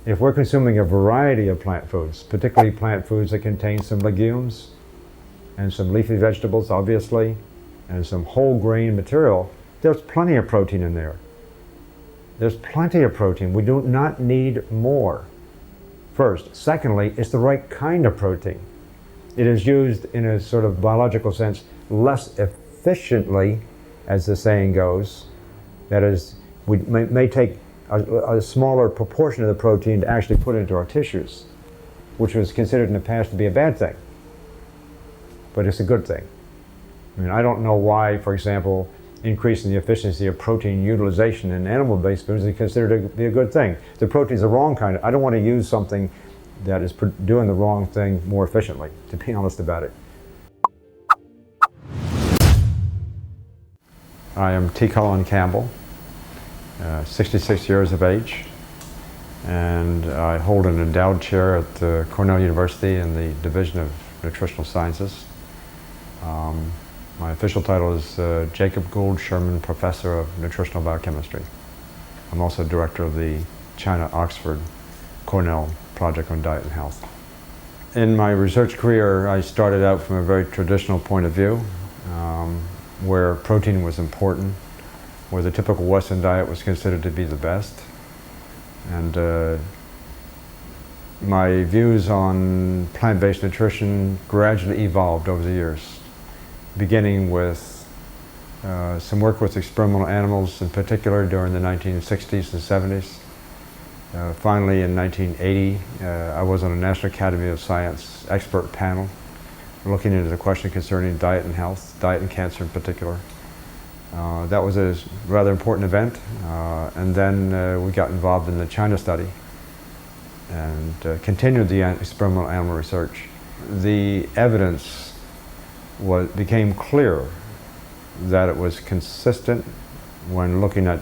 if we're consuming a variety of plant foods, particularly plant foods that contain some legumes and some leafy vegetables, obviously, and some whole grain material, there's plenty of protein in there. There's plenty of protein. We do not need more. First. Secondly, it's the right kind of protein. It is used in a sort of biological sense less efficiently, as the saying goes. That is, we may take a smaller proportion of the protein to actually put into our tissues, which was considered in the past to be a bad thing. But it's a good thing. I mean, I don't know why, for example, increasing the efficiency of protein utilization in animal-based foods is considered to be a good thing. The protein is the wrong kind. I don't want to use something that is doing the wrong thing more efficiently, to be honest about it. I am T. Colin Campbell, 66 years of age, and I hold an endowed chair at Cornell University in the Division of Nutritional Sciences. My official title is Jacob Gould Sherman Professor of Nutritional Biochemistry. I'm also director of the China-Oxford Cornell Project on Diet and Health. In my research career, I started out from a very traditional point of view, where protein was important, where the typical Western diet was considered to be the best. And my views on plant-based nutrition gradually evolved over the years, beginning with some work with experimental animals, in particular during the 1960s and 70s. Finally, in 1980, I was on a National Academy of Science expert panel looking into the question concerning diet and health, diet and cancer in particular. That was a rather important event, and then we got involved in the China study and continued the experimental animal research. The evidence became clear that it was consistent when looking at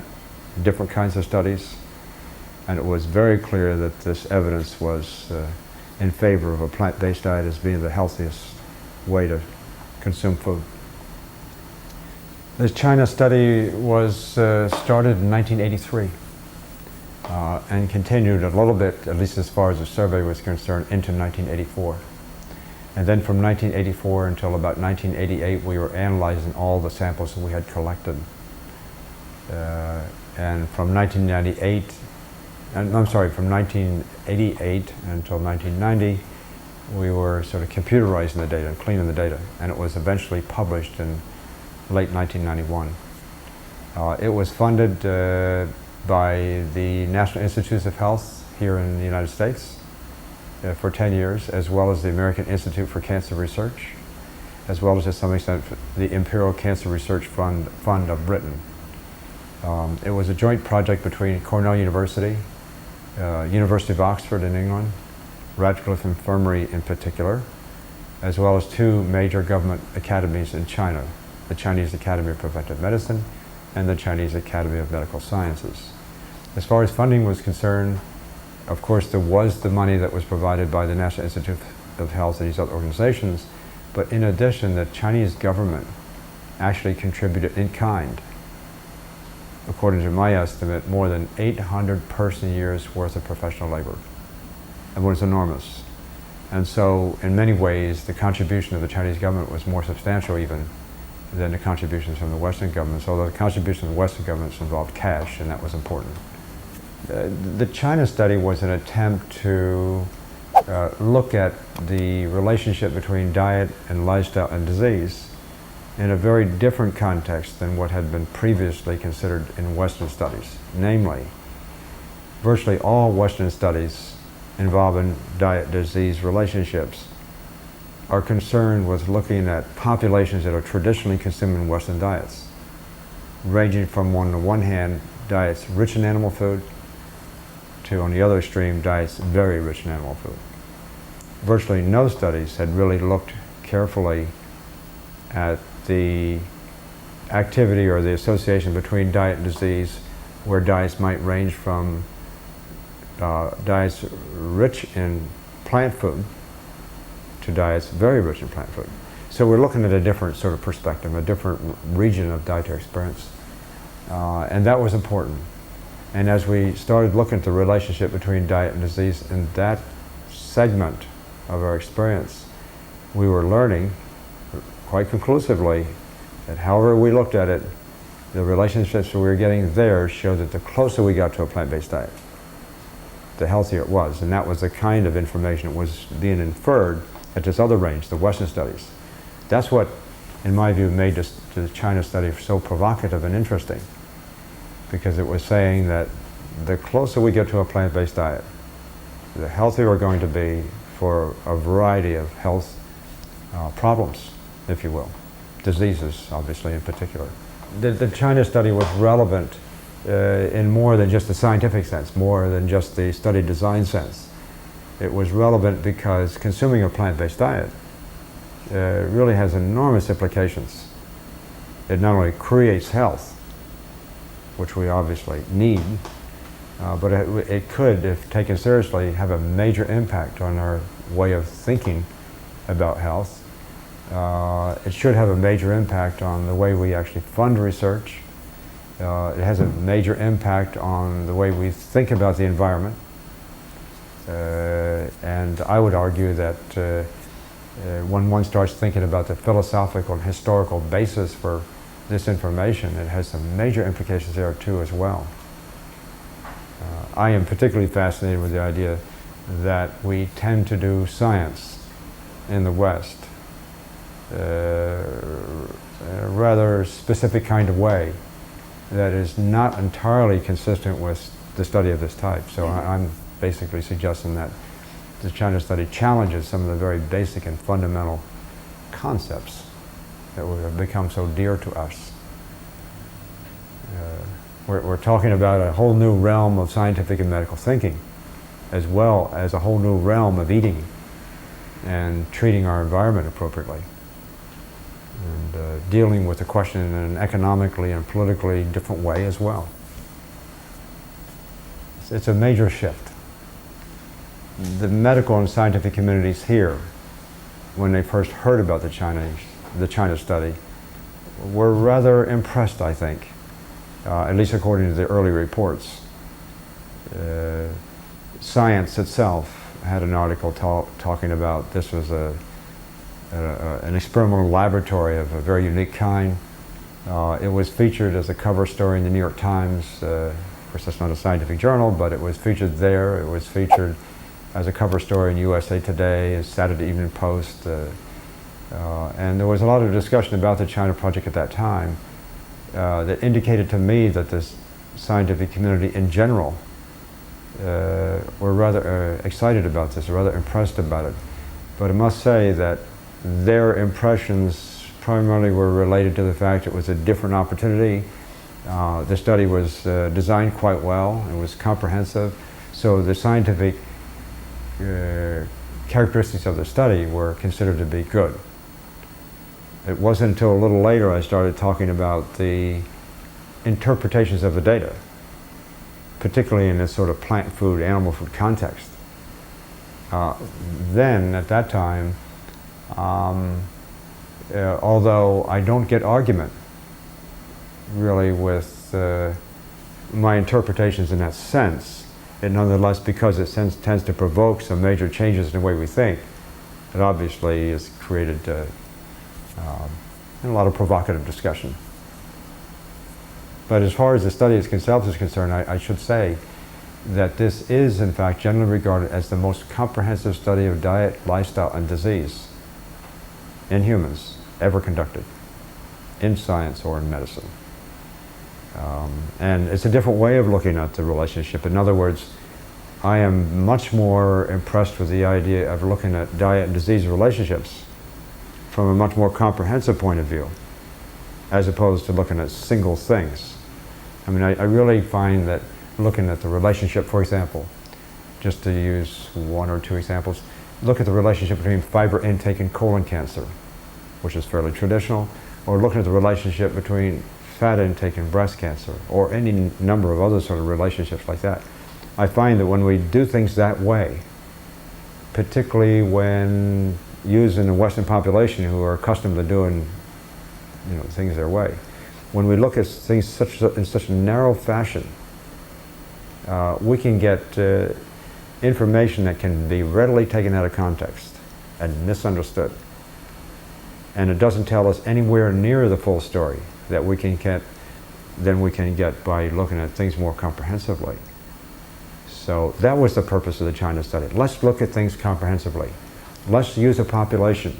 different kinds of studies, and it was very clear that this evidence was in favor of a plant-based diet as being the healthiest way to consume food. The China study was started in 1983 and continued a little bit, at least as far as the survey was concerned, into 1984. And then from 1984 until about 1988, we were analyzing all the samples that we had collected. And from 1988 until 1990, we were sort of computerizing the data and cleaning the data. And it was eventually published in late 1991. It was funded by the National Institutes of Health here in the United States for 10 years, as well as the American Institute for Cancer Research, as well as to some extent the Imperial Cancer Research Fund of Britain. It was a joint project between Cornell University, University of Oxford in England, Radcliffe Infirmary in particular, as well as two major government academies in China, the Chinese Academy of Preventive Medicine and the Chinese Academy of Medical Sciences. As far as funding was concerned, of course, there was the money that was provided by the National Institute of Health and these other organizations, but in addition, the Chinese government actually contributed in kind, according to my estimate, more than 800 person-years worth of professional labor. It was enormous. And so, in many ways, the contribution of the Chinese government was more substantial even than the contributions from the Western governments, although the contribution of the Western governments involved cash, and that was important. The China study was an attempt to look at the relationship between diet and lifestyle and disease in a very different context than what had been previously considered in Western studies. Namely, virtually all Western studies involving diet-disease relationships are concerned with looking at populations that are traditionally consuming Western diets, ranging from, on the one hand, diets rich in animal food, to, on the other extreme, diets very rich in animal food. Virtually no studies had really looked carefully at the activity or the association between diet and disease, where diets might range from diets rich in plant food to diets very rich in plant food. So we're looking at a different sort of perspective, a different region of dietary experience. And that was important. And as we started looking at the relationship between diet and disease in that segment of our experience, we were learning quite conclusively that however we looked at it, the relationships we were getting there showed that the closer we got to a plant-based diet, the healthier it was. And that was the kind of information that was being inferred at this other range, the Western studies. That's what, in my view, made the China study so provocative and interesting, because it was saying that the closer we get to a plant-based diet, the healthier we're going to be for a variety of health problems, if you will. Diseases, obviously, in particular. The China study was relevant in more than just the scientific sense, more than just the study design sense. It was relevant because consuming a plant-based diet really has enormous implications. It not only creates health, which we obviously need, but it could, if taken seriously, have a major impact on our way of thinking about health. It should have a major impact on the way we actually fund research. It has a major impact on the way we think about the environment. And I would argue that when one starts thinking about the philosophical and historical basis for this information, it has some major implications there too as well. I am particularly fascinated with the idea that we tend to do science in the West in a rather specific kind of way that is not entirely consistent with the study of this type. So I'm basically suggesting that the China study challenges some of the very basic and fundamental concepts that have become so dear to us. We're talking about a whole new realm of scientific and medical thinking, as well as a whole new realm of eating and treating our environment appropriately, and dealing with the question in an economically and politically different way as well. It's a major shift. The medical and scientific communities here, when they first heard about the China study, were rather impressed, I think, at least according to the early reports. Science itself had an article talking about this was an experimental laboratory of a very unique kind. It was featured as a cover story in the New York Times. Of course, that's not a scientific journal, but it was featured there. It was featured as a cover story in USA Today, Saturday Evening Post. And there was a lot of discussion about the China project at that time that indicated to me that this scientific community in general were rather excited about this, rather impressed about it. But I must say that their impressions primarily were related to the fact it was a different opportunity. The study was designed quite well. It was comprehensive. So the scientific characteristics of the study were considered to be good. It wasn't until a little later I started talking about the interpretations of the data, particularly in this sort of plant food, animal food context. Then, at that time, although I don't get argument really with my interpretations in that sense, it nonetheless, because it tends to provoke some major changes in the way we think, it obviously has created a lot of provocative discussion. But as far as the study itself is concerned, I should say that this is, in fact, generally regarded as the most comprehensive study of diet, lifestyle, and disease in humans ever conducted, in science or in medicine. And it's a different way of looking at the relationship. In other words, I am much more impressed with the idea of looking at diet and disease relationships from a much more comprehensive point of view, as opposed to looking at single things. I mean, I really find that looking at the relationship, for example, just to use one or two examples, look at the relationship between fiber intake and colon cancer, which is fairly traditional, or looking at the relationship between fat intake and breast cancer, or any number of other sort of relationships like that. I find that when we do things that way, particularly when used in the Western population who are accustomed to doing things their way, when we look at things in such a narrow fashion, we can get information that can be readily taken out of context and misunderstood. And it doesn't tell us anywhere near the full story that we can get than we can get by looking at things more comprehensively. So that was the purpose of the China study. Let's look at things comprehensively. Let's use a population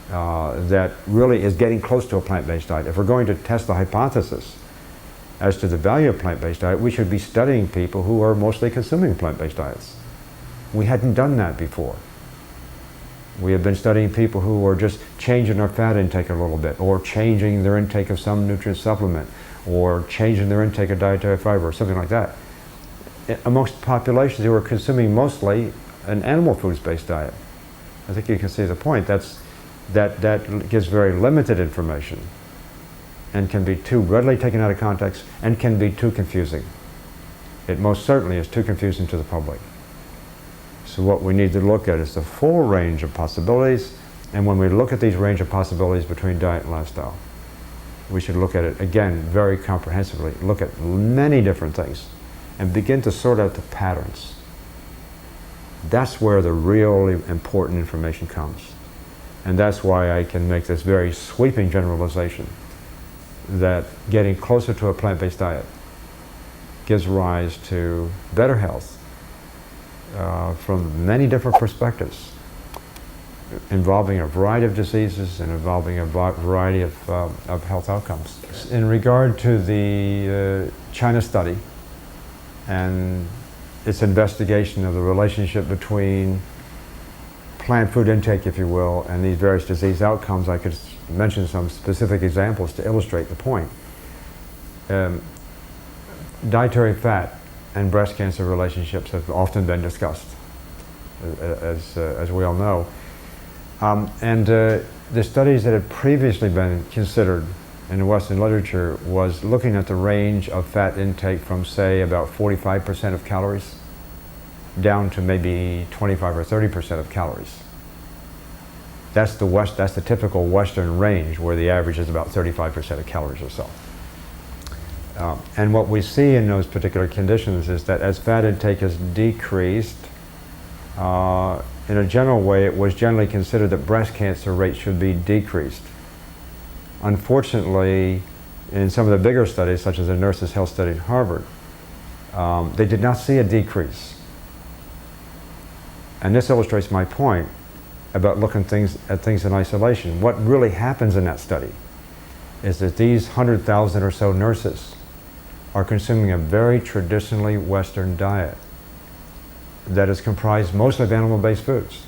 that really is getting close to a plant-based diet. If we're going to test the hypothesis as to the value of plant-based diet, we should be studying people who are mostly consuming plant-based diets. We hadn't done that before. We have been studying people who are just changing their fat intake a little bit, or changing their intake of some nutrient supplement, or changing their intake of dietary fiber, or something like that. Amongst populations who are consuming mostly an animal foods-based diet. I think you can see the point. That gives very limited information and can be too readily taken out of context and can be too confusing. It most certainly is too confusing to the public. So what we need to look at is the full range of possibilities, and when we look at these range of possibilities between diet and lifestyle, we should look at it again very comprehensively, look at many different things and begin to sort out the patterns. That's where the really important information comes. And that's why I can make this very sweeping generalization that getting closer to a plant-based diet gives rise to better health from many different perspectives, involving a variety of diseases and involving a variety of health outcomes. In regard to the China study and its investigation of the relationship between plant food intake, if you will, and these various disease outcomes, I could mention some specific examples to illustrate the point. Dietary fat and breast cancer relationships have often been discussed, as we all know. The studies that had previously been considered in the Western literature was looking at the range of fat intake from, say, about 45% of calories down to maybe 25 or 30% of calories. That's the typical Western range, where the average is about 35% of calories or so. And what we see in those particular conditions is that as fat intake is decreased, in a general way, it was generally considered that breast cancer rates should be decreased. Unfortunately, in some of the bigger studies, such as the Nurses' Health Study at Harvard, they did not see a decrease. And this illustrates my point about looking at things in isolation. What really happens in that study is that these 100,000 or so nurses are consuming a very traditionally Western diet that is comprised mostly of animal-based foods.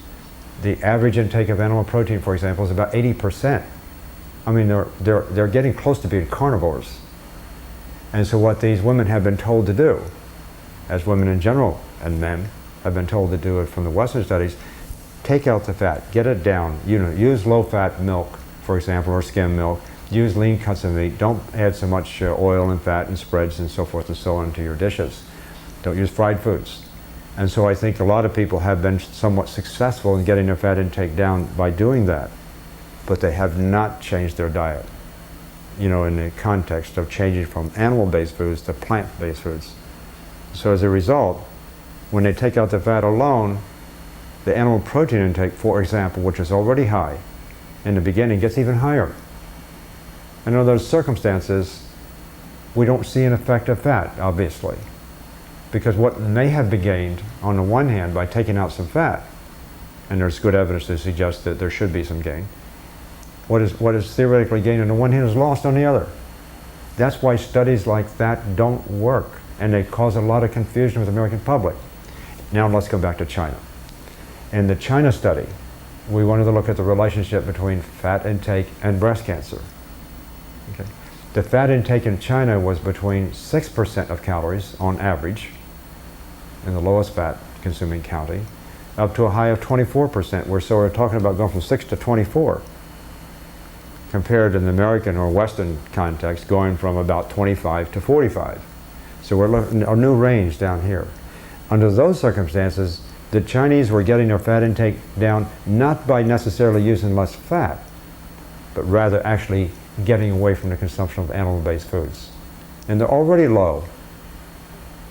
The average intake of animal protein, for example, is about 80%. I mean, they're getting close to being carnivores. And so what these women have been told to do, as women in general and men have been told to do it from the Western studies, take out the fat, get it down. Use low-fat milk, for example, or skim milk. Use lean cuts of meat. Don't add so much oil and fat and spreads and so forth and so on to your dishes. Don't use fried foods. And so I think a lot of people have been somewhat successful in getting their fat intake down by doing that, but they have not changed their diet, in the context of changing from animal-based foods to plant-based foods. So as a result, when they take out the fat alone, the animal protein intake, for example, which is already high in the beginning, gets even higher. And under those circumstances, we don't see an effect of fat, obviously, because what may have been gained on the one hand by taking out some fat, and there's good evidence to suggest that there should be some gain, what is theoretically gained on the one hand is lost on the other. That's why studies like that don't work, and they cause a lot of confusion with the American public. Now let's go back to China. In the China study, we wanted to look at the relationship between fat intake and breast cancer. Okay. The fat intake in China was between 6% of calories on average, in the lowest fat consuming county, up to a high of 24%, so we're talking about going from 6 to 24, compared to the American or Western context, going from about 25 to 45. So we're looking at a new range down here. Under those circumstances, the Chinese were getting their fat intake down not by necessarily using less fat, but rather actually getting away from the consumption of animal-based foods. And they're already low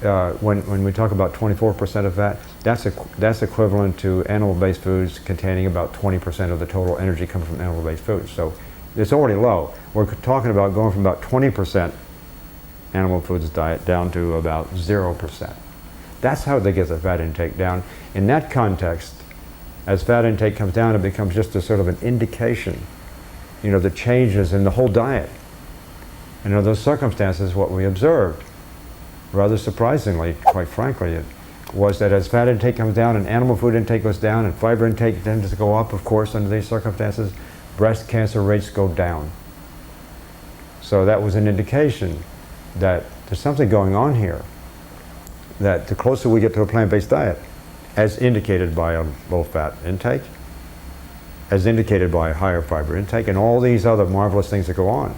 when we talk about 24% of fat, that's equivalent to animal-based foods containing about 20% of the total energy coming from animal-based foods. So it's already low. We're talking about going from about 20% animal foods diet down to about 0%. That's how they get the fat intake down. In that context, as fat intake comes down, it becomes just a sort of an indication, the changes in the whole diet. And in those circumstances, what we observed, rather surprisingly, quite frankly, was that as fat intake comes down and animal food intake goes down and fiber intake tends to go up, of course, under these circumstances, breast cancer rates go down. So that was an indication that there's something going on here, that the closer we get to a plant-based diet, as indicated by a low-fat intake, as indicated by a higher fiber intake, and all these other marvelous things that go on,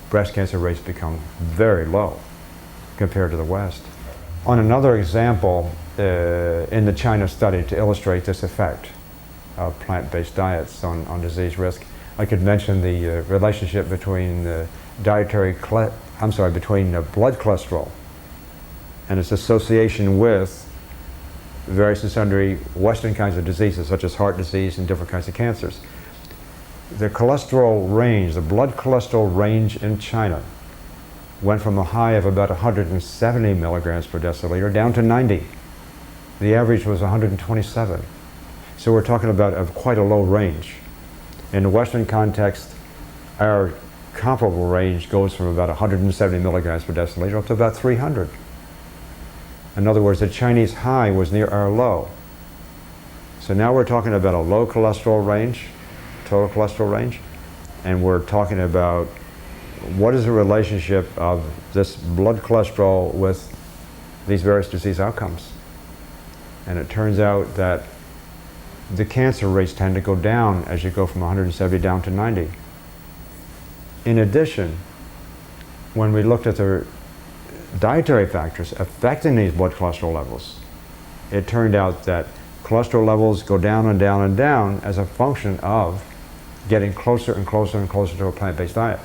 breast cancer rates become very low compared to the West. On another example, in the China study to illustrate this effect of plant-based diets on disease risk, I could mention the relationship between blood cholesterol and its association with various and sundry Western kinds of diseases, such as heart disease and different kinds of cancers. The cholesterol range, the blood cholesterol range in China, went from a high of about 170 milligrams per deciliter down to 90. The average was 127. So we're talking about quite a low range. In the Western context, our comparable range goes from about 170 milligrams per deciliter up to about 300. In other words, the Chinese high was near our low. So now we're talking about a low cholesterol range, total cholesterol range, and we're talking about what is the relationship of this blood cholesterol with these various disease outcomes. And it turns out that the cancer rates tend to go down as you go from 170 down to 90. In addition, when we looked at the dietary factors affecting these blood cholesterol levels, it turned out that cholesterol levels go down and down and down as a function of getting closer and closer and closer to a plant-based diet.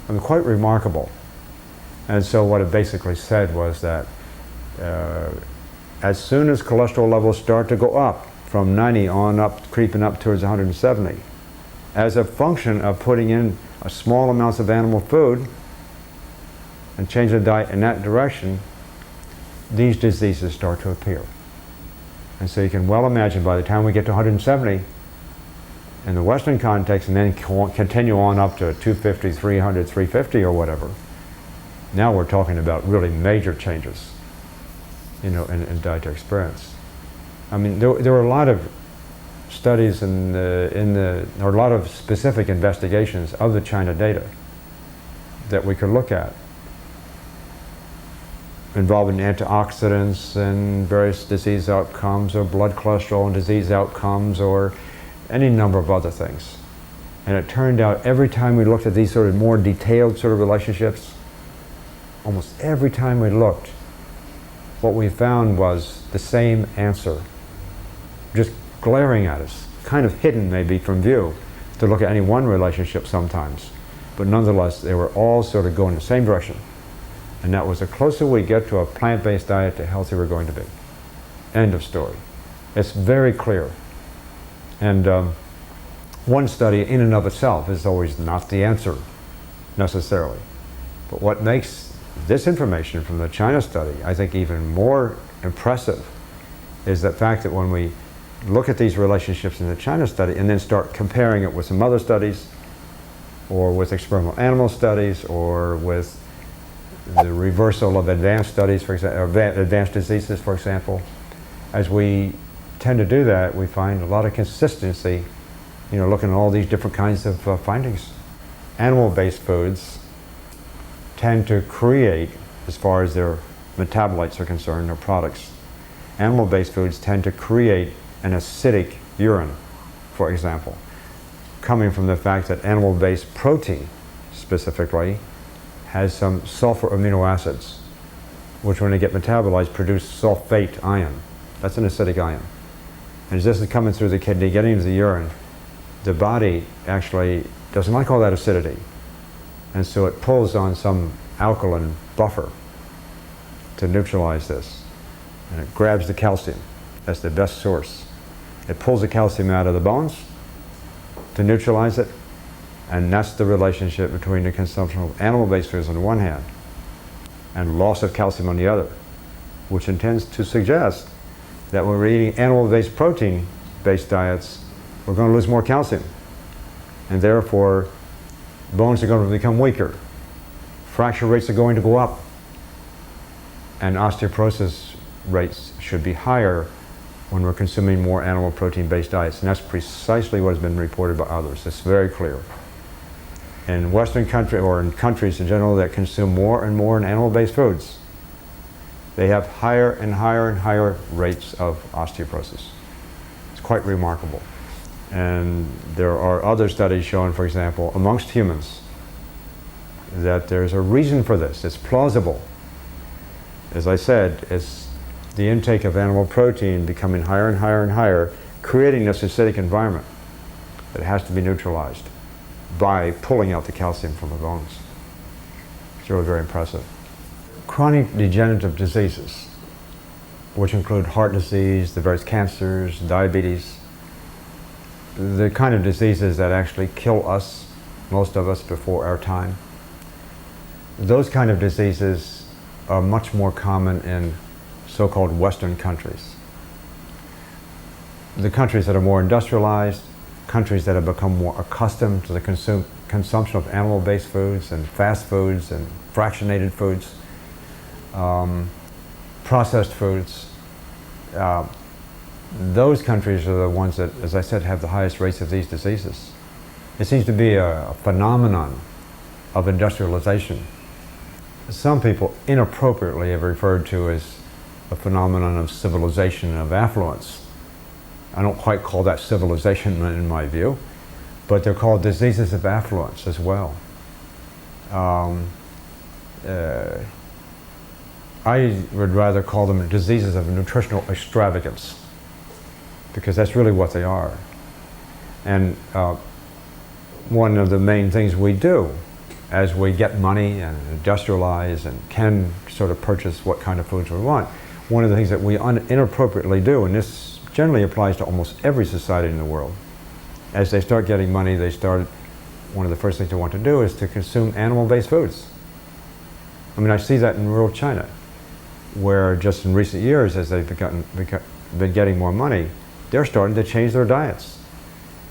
I mean, quite remarkable. And so what it basically said was that as soon as cholesterol levels start to go up from 90 on up, creeping up towards 170, as a function of putting in a small amounts of animal food and changing the diet in that direction, these diseases start to appear. And so you can well imagine by the time we get to 170 in the Western context and then continue on up to 250, 300, 350 or whatever, now we're talking about really major changes, in dietary experience. I mean, there were a lot of studies or a lot of specific investigations of the China data that we could look at, involving antioxidants and various disease outcomes, or blood cholesterol and disease outcomes, or any number of other things. And it turned out every time we looked at these sort of more detailed sort of relationships, almost every time we looked, what we found was the same answer, just glaring at us, kind of hidden maybe from view to look at any one relationship sometimes. But nonetheless, they were all sort of going the same direction. And that was the closer we get to a plant-based diet, the healthier we're going to be. End of story. It's very clear. And one study in and of itself is always not the answer, necessarily. But what makes this information from the China study, I think, even more impressive is the fact that when we look at these relationships in the China study and then start comparing it with some other studies, or with experimental animal studies, or with the reversal of advanced studies, for example, advanced diseases, for example, as we tend to do that, we find a lot of consistency, looking at all these different kinds of findings. Animal-based foods tend to create, as far as their metabolites are concerned, their products, animal-based foods tend to create an acidic urine, for example, coming from the fact that animal-based protein, specifically, has some sulfur amino acids, which when they get metabolized produce sulfate ion. That's an acidic ion. And as this is coming through the kidney, getting into the urine, the body actually doesn't like all that acidity. And so it pulls on some alkaline buffer. to neutralize this. And it grabs the calcium. That's the best source. It pulls the calcium out of the bones to neutralize it, and that's the relationship between the consumption of animal-based foods on the one hand and loss of calcium on the other, which intends to suggest that when we're eating animal-based protein-based diets, we're going to lose more calcium, and therefore bones are going to become weaker, fracture rates are going to go up, and osteoporosis rates should be higher when we're consuming more animal protein-based diets. And that's precisely what has been reported by others. It's very clear. In Western countries, or in countries in general that consume more and more animal-based foods, they have higher and higher and higher rates of osteoporosis. It's quite remarkable. And there are other studies showing, for example, amongst humans, that there's a reason for this. It's plausible. As I said, it's the intake of animal protein becoming higher and higher and higher, creating this acidic environment that has to be neutralized by pulling out the calcium from the bones. It's really very impressive. Chronic degenerative diseases, which include heart disease, the various cancers, diabetes, the kind of diseases that actually kill us, most of us, before our time. Those kind of diseases are much more common in so-called Western countries. The countries that are more industrialized, countries that have become more accustomed to the consumption of animal-based foods and fast foods and fractionated foods, processed foods. Those countries are the ones that, as I said, have the highest rates of these diseases. It seems to be a phenomenon of industrialization. Some people inappropriately have referred to as a phenomenon of civilization and of affluence. I don't quite call that civilization in my view, but they're called diseases of affluence as well. I would rather call them diseases of nutritional extravagance, because that's really what they are. And one of the main things we do as we get money and industrialize and can sort of purchase what kind of foods we want, one of the things that we inappropriately do, and this generally applies to almost every society in the world, as they start getting money, one of the first things they want to do is to consume animal-based foods. I mean, I see that in rural China, where just in recent years, as they've been getting more money, they're starting to change their diets.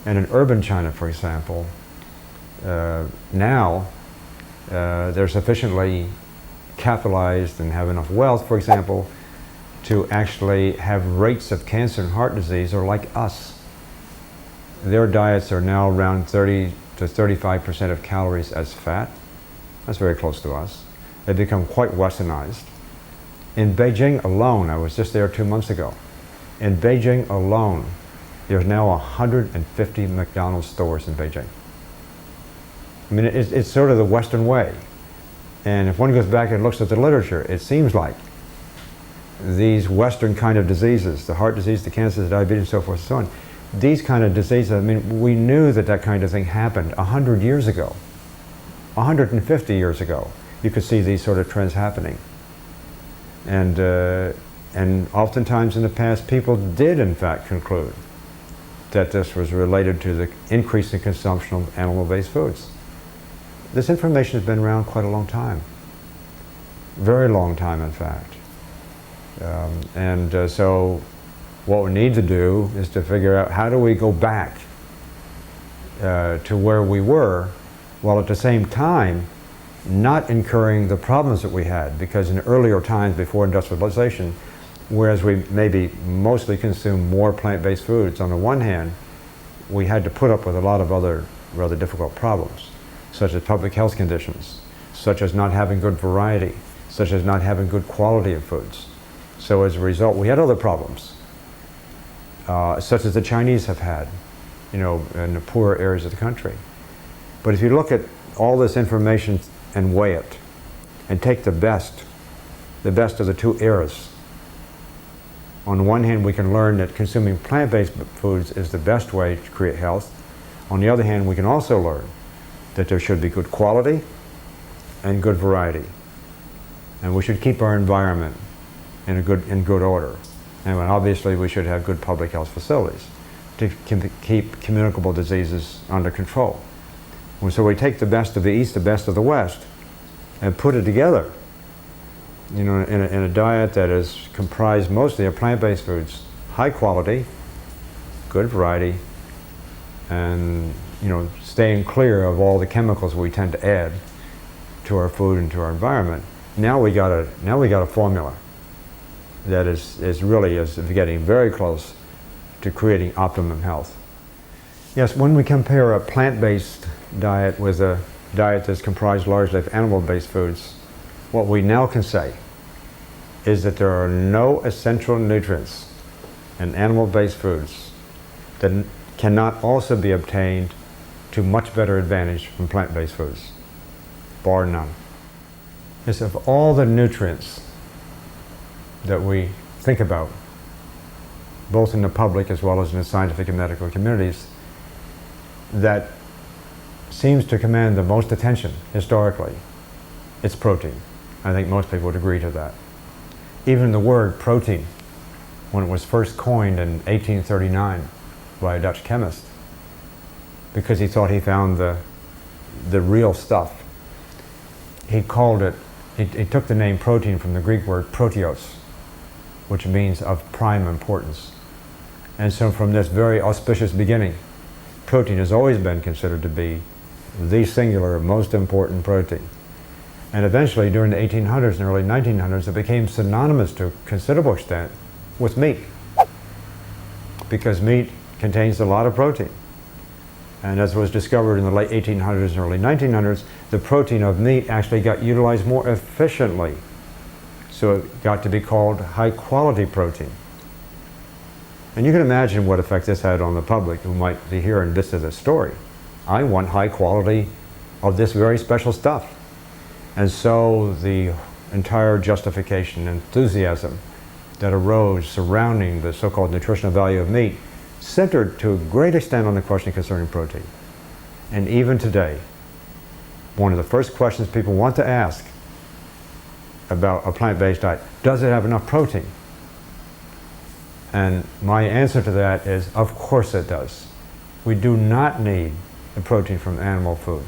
And in urban China, for example, now they're sufficiently capitalized and have enough wealth, for example, to actually have rates of cancer and heart disease are like us. Their diets are now around 30 to 35% of calories as fat. That's very close to us. They've become quite westernized. In Beijing alone, I was just there 2 months ago, in Beijing alone, there's now 150 McDonald's stores in Beijing. I mean, it's sort of the Western way. And if one goes back and looks at the literature, it seems like these Western kind of diseases, the heart disease, the cancer, the diabetes, and so forth and so on, these kind of diseases, I mean, we knew that that kind of thing happened 100 years ago, 150 years ago. You could see these sort of trends happening. And oftentimes in the past, people did in fact conclude that this was related to the increase in consumption of animal-based foods. This information has been around quite a long time. Very long time, in fact. So what we need to do is to figure out how do we go back to where we were, while at the same time not incurring the problems that we had, because in earlier times before industrialization, whereas we maybe mostly consumed more plant-based foods, on the one hand, we had to put up with a lot of other rather difficult problems, such as public health conditions, such as not having good variety, such as not having good quality of foods. So as a result, we had other problems, such as the Chinese have had, you know, in the poorer areas of the country. But if you look at all this information and weigh it, and take the best of the two eras. On the one hand, we can learn that consuming plant-based foods is the best way to create health. On the other hand, we can also learn that there should be good quality and good variety. and we should keep our environment in good order. And obviously we should have good public health facilities to keep communicable diseases under control. And so we take the best of the East, the best of the West, and put it together, in a diet that is comprised mostly of plant-based foods, high quality, good variety, and staying clear of all the chemicals we tend to add to our food and to our environment. Now we got a formula that is really getting very close to creating optimum health. Yes, when we compare a plant-based diet with a diet that's comprised largely of animal-based foods, what we now can say is that there are no essential nutrients in animal-based foods that cannot also be obtained to much better advantage from plant-based foods, bar none. Yes, of all the nutrients that we think about, both in the public as well as in the scientific and medical communities, that seems to command the most attention historically, it's protein. I think most people would agree to that. Even the word protein, when it was first coined in 1839 by a Dutch chemist, because he thought he found the real stuff, he called it, he took the name protein from the Greek word proteos, which means of prime importance. And so from this very auspicious beginning, protein has always been considered to be the singular, most important protein. And eventually, during the 1800s and early 1900s, it became synonymous to a considerable extent with meat, because meat contains a lot of protein. And as was discovered in the late 1800s and early 1900s, the protein of meat actually got utilized more efficiently. So it got to be called high-quality protein. And you can imagine what effect this had on the public who might be hearing this as a story. I want high quality of this very special stuff. And so the entire justification and enthusiasm that arose surrounding the so-called nutritional value of meat centered to a great extent on the question concerning protein. And even today, one of the first questions people want to ask about a plant-based diet, does it have enough protein? And my answer to that is, of course it does. We do not need the protein from animal food.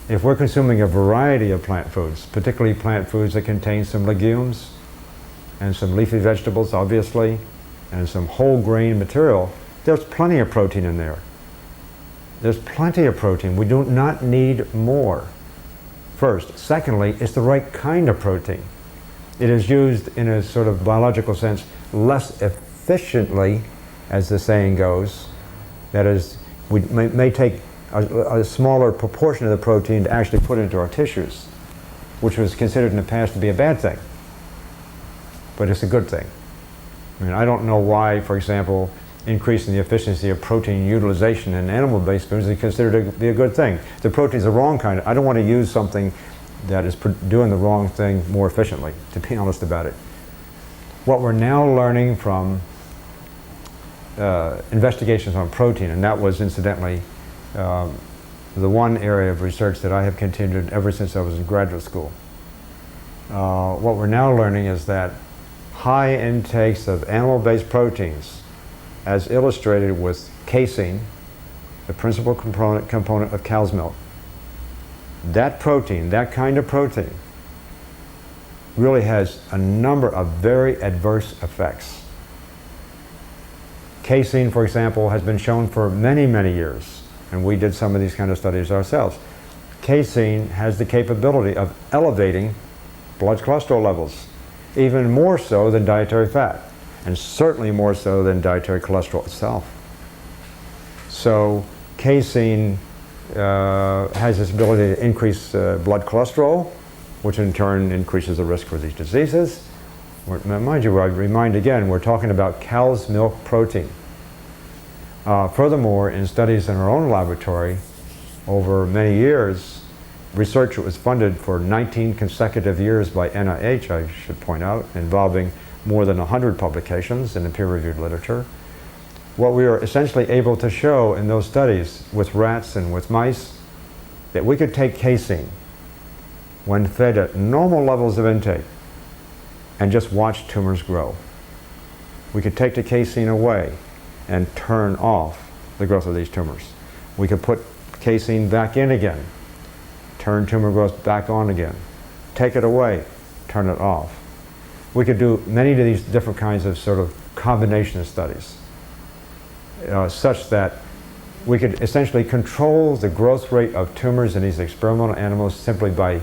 If we're consuming a variety of plant foods, particularly plant foods that contain some legumes and some leafy vegetables, obviously, and some whole grain material, there's plenty of protein in there. There's plenty of protein. We do not need more. First. Secondly, it's the right kind of protein. It is used in a sort of biological sense less efficiently, as the saying goes. That is, we may take a smaller proportion of the protein to actually put into our tissues, which was considered in the past to be a bad thing. But it's a good thing. I mean, I don't know why, for example, increasing the efficiency of protein utilization in animal-based foods is considered to be a good thing. The protein's the wrong kind. I don't want to use something that is doing the wrong thing more efficiently, to be honest about it. What we're now learning from investigations on protein, and that was incidentally the one area of research that I have continued ever since I was in graduate school. What we're now learning is that high intakes of animal-based proteins, as illustrated with casein, the principal component of cow's milk, that protein, that kind of protein, really has a number of very adverse effects. Casein, for example, has been shown for many, many years, and we did some of these kind of studies ourselves. Casein has the capability of elevating blood cholesterol levels, even more so than dietary fat, and certainly more so than dietary cholesterol itself. So casein has this ability to increase blood cholesterol, which in turn increases the risk for these diseases. Mind you, I remind again, we're talking about cow's milk protein. Furthermore, in studies in our own laboratory over many years, research was funded for 19 consecutive years by NIH, I should point out, involving more than 100 publications in the peer-reviewed literature. What we were essentially able to show in those studies with rats and with mice, that we could take casein when fed at normal levels of intake and just watch tumors grow. We could take the casein away and turn off the growth of these tumors. We could put casein back in again, turn tumor growth back on again. Take it away, turn it off. We could do many of these different kinds of sort of combination of studies, such that we could essentially control the growth rate of tumors in these experimental animals simply by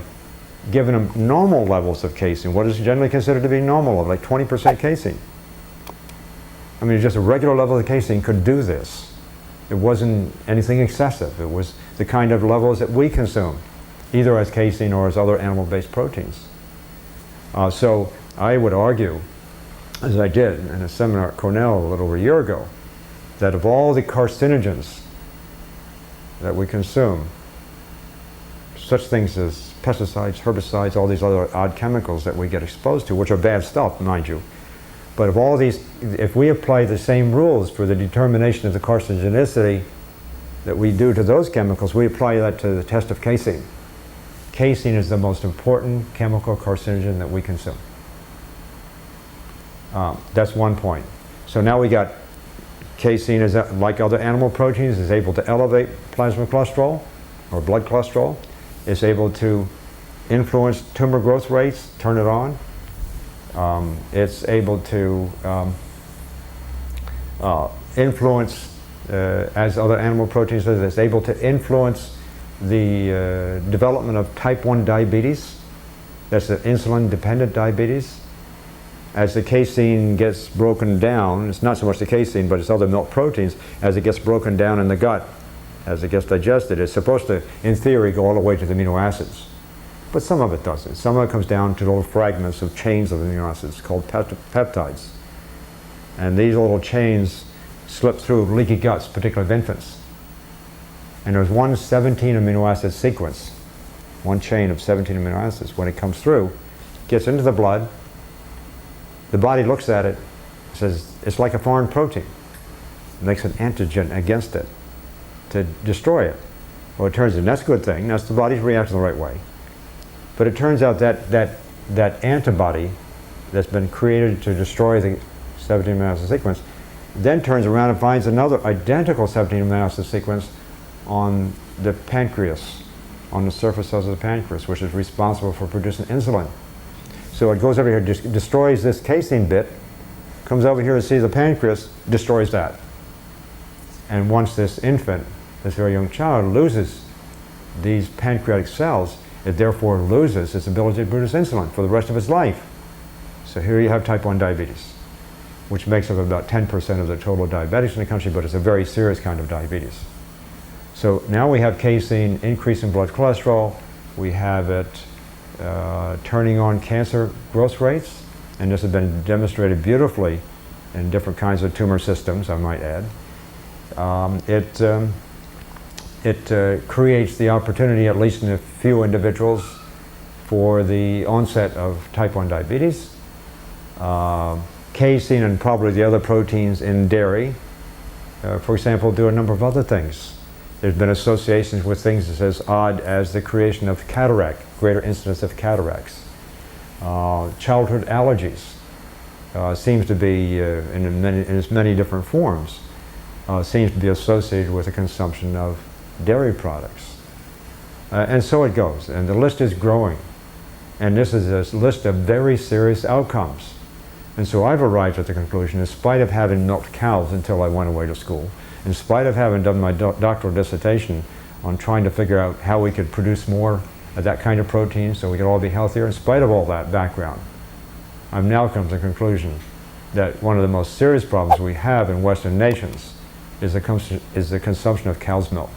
giving them normal levels of casein, what is generally considered to be normal, like 20% casein. I mean, just a regular level of casein could do this. It wasn't anything excessive. It was the kind of levels that we consume, either as casein or as other animal-based proteins. So I would argue, as I did in a seminar at Cornell a little over a year ago, that of all the carcinogens that we consume, such things as pesticides, herbicides, all these other odd chemicals that we get exposed to, which are bad stuff, mind you. But of all these, if we apply the same rules for the determination of the carcinogenicity that we do to those chemicals, we apply that to the test of casein. Casein is the most important chemical carcinogen that we consume. That's one point. So now we got casein, is like other animal proteins, is able to elevate plasma cholesterol or blood cholesterol. It's able to influence tumor growth rates, turn it on. It's able to influence, as other animal proteins, it's able to influence the development of type 1 diabetes. That's the insulin-dependent diabetes. As the casein gets broken down, it's not so much the casein, but it's other milk proteins, as it gets broken down in the gut, as it gets digested, it's supposed to, in theory, go all the way to the amino acids. But some of it doesn't. Some of it comes down to little fragments of chains of amino acids called peptides. And these little chains slip through leaky guts, particularly of infants. And there's one 17 amino acid sequence, one chain of 17 amino acids. When it comes through, gets into the blood, the body looks at it, says it's like a foreign protein. It makes an antigen against it to destroy it. Well, it turns out that's a good thing. That's the body's reacting the right way. But it turns out that that antibody that's been created to destroy the 17 amino acid sequence then turns around and finds another identical 17 amino acid sequence on the pancreas, on the surface cells of the pancreas, which is responsible for producing insulin. So it goes over here, destroys this casein bit, comes over here and sees the pancreas, destroys that. And once this infant, this very young child, loses these pancreatic cells, it therefore loses its ability to produce insulin for the rest of its life. So here you have type 1 diabetes, which makes up about 10% of the total diabetics in the country, but it's a very serious kind of diabetes. So now we have casein increasing blood cholesterol, we have it turning on cancer growth rates, and this has been demonstrated beautifully in different kinds of tumor systems, I might add. It creates the opportunity, at least in a few individuals, for the onset of type 1 diabetes. Casein and probably the other proteins in dairy, for example, do a number of other things. There's been associations with things that's as odd as the creation of cataract, greater incidence of cataracts. Childhood allergies seems to be, in its many different forms, seems to be associated with the consumption of dairy products. And so it goes, and the list is growing. And this is a list of very serious outcomes. And so I've arrived at the conclusion, in spite of having milked cows until I went away to school, in spite of having done my doctoral dissertation on trying to figure out how we could produce more of that kind of protein so we could all be healthier, in spite of all that background, I've now come to the conclusion that one of the most serious problems we have in Western nations is the consumption of cow's milk.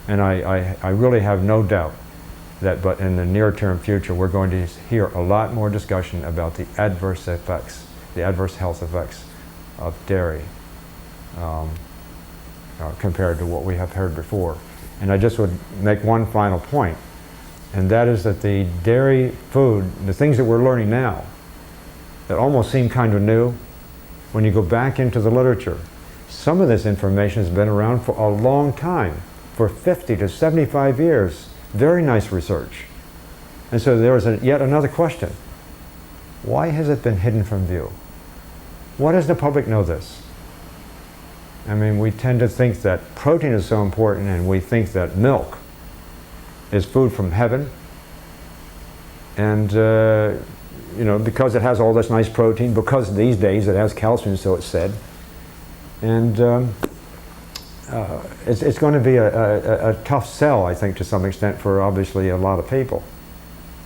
And I really have no doubt that, but in the near-term future, we're going to hear a lot more discussion about the adverse effects, the adverse health effects of dairy compared to what we have heard before. And I just would make one final point, and that is that the dairy food, the things that we're learning now, that almost seem kind of new, when you go back into the literature, some of this information has been around for a long time, for 50 to 75 years. Very nice research. And so there was yet another question. Why has it been hidden from view? Why does the public know this? I mean, we tend to think that protein is so important, and we think that milk is food from heaven. And, you know, because it has all this nice protein, because these days it has calcium, so it's said. And it's going to be a tough sell, I think, to some extent, for obviously a lot of people.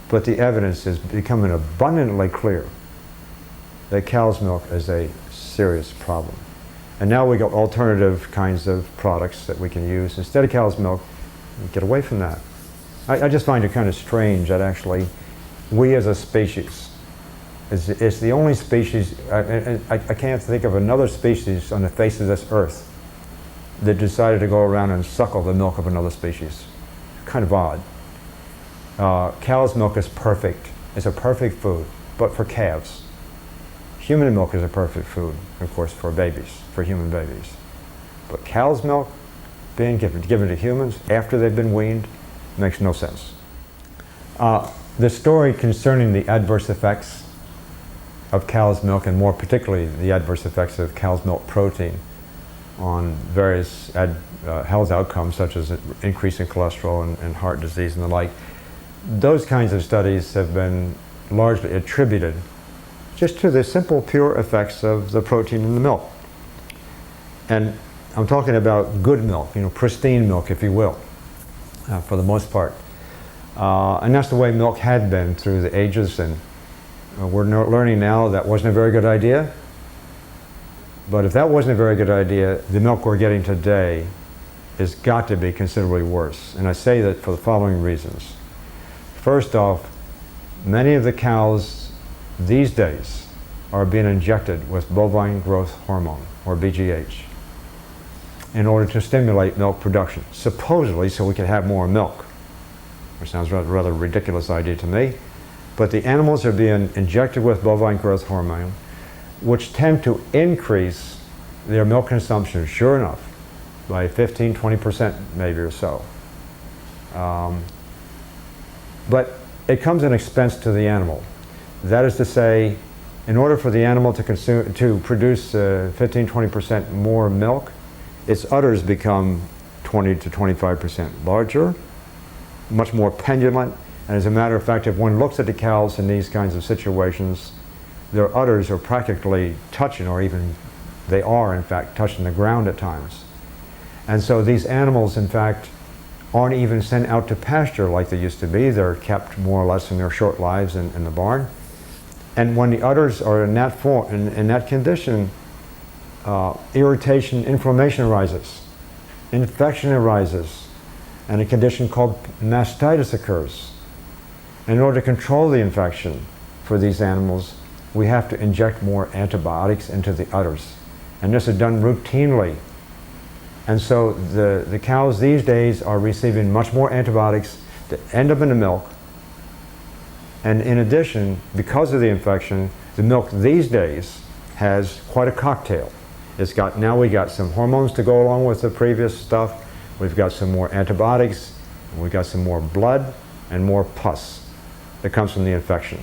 But the evidence is becoming abundantly clear that cow's milk is a serious problem. And now we got alternative kinds of products that we can use instead of cow's milk. Get away from that. I just find it kind of strange that actually we as a species, it's the only species, I can't think of another species on the face of this earth that decided to go around and suckle the milk of another species. Kind of odd. Cow's milk is perfect. It's a perfect food, but for calves. Human milk is a perfect food, of course, for babies, for human babies. But cow's milk being given to humans after they've been weaned makes no sense. The story concerning the adverse effects of cow's milk, and more particularly the adverse effects of cow's milk protein on various health outcomes such as increase in cholesterol and heart disease and the like, those kinds of studies have been largely attributed just to the simple, pure effects of the protein in the milk. And I'm talking about good milk, you know, pristine milk, if you will, for the most part. And that's the way milk had been through the ages, and we're learning now that wasn't a very good idea. But if that wasn't a very good idea, the milk we're getting today has got to be considerably worse. And I say that for the following reasons. First off, many of the cows these days are being injected with bovine growth hormone, or BGH, in order to stimulate milk production, supposedly so we can have more milk, which sounds rather a ridiculous idea to me. But the animals are being injected with bovine growth hormone, which tend to increase their milk consumption, sure enough, by 15–20% maybe or so. But it comes at an expense to the animal. That is to say, in order for the animal to produce 15–20% more milk, its udders become 20–25% larger, much more pendulent. And as a matter of fact, if one looks at the cows in these kinds of situations, their udders are practically touching, or even they are in fact touching the ground at times. And so these animals in fact aren't even sent out to pasture like they used to be. They're kept more or less in their short lives in the barn. And when the udders are in that form, in that condition, irritation, inflammation arises, infection arises, and a condition called mastitis occurs. In order to control the infection for these animals, we have to inject more antibiotics into the udders. And this is done routinely. And so the cows these days are receiving much more antibiotics that end up in the milk. And in addition, because of the infection, the milk these days has quite a cocktail. Now we got some hormones to go along with the previous stuff. We've got some more antibiotics. And we've got some more blood and more pus that comes from the infection.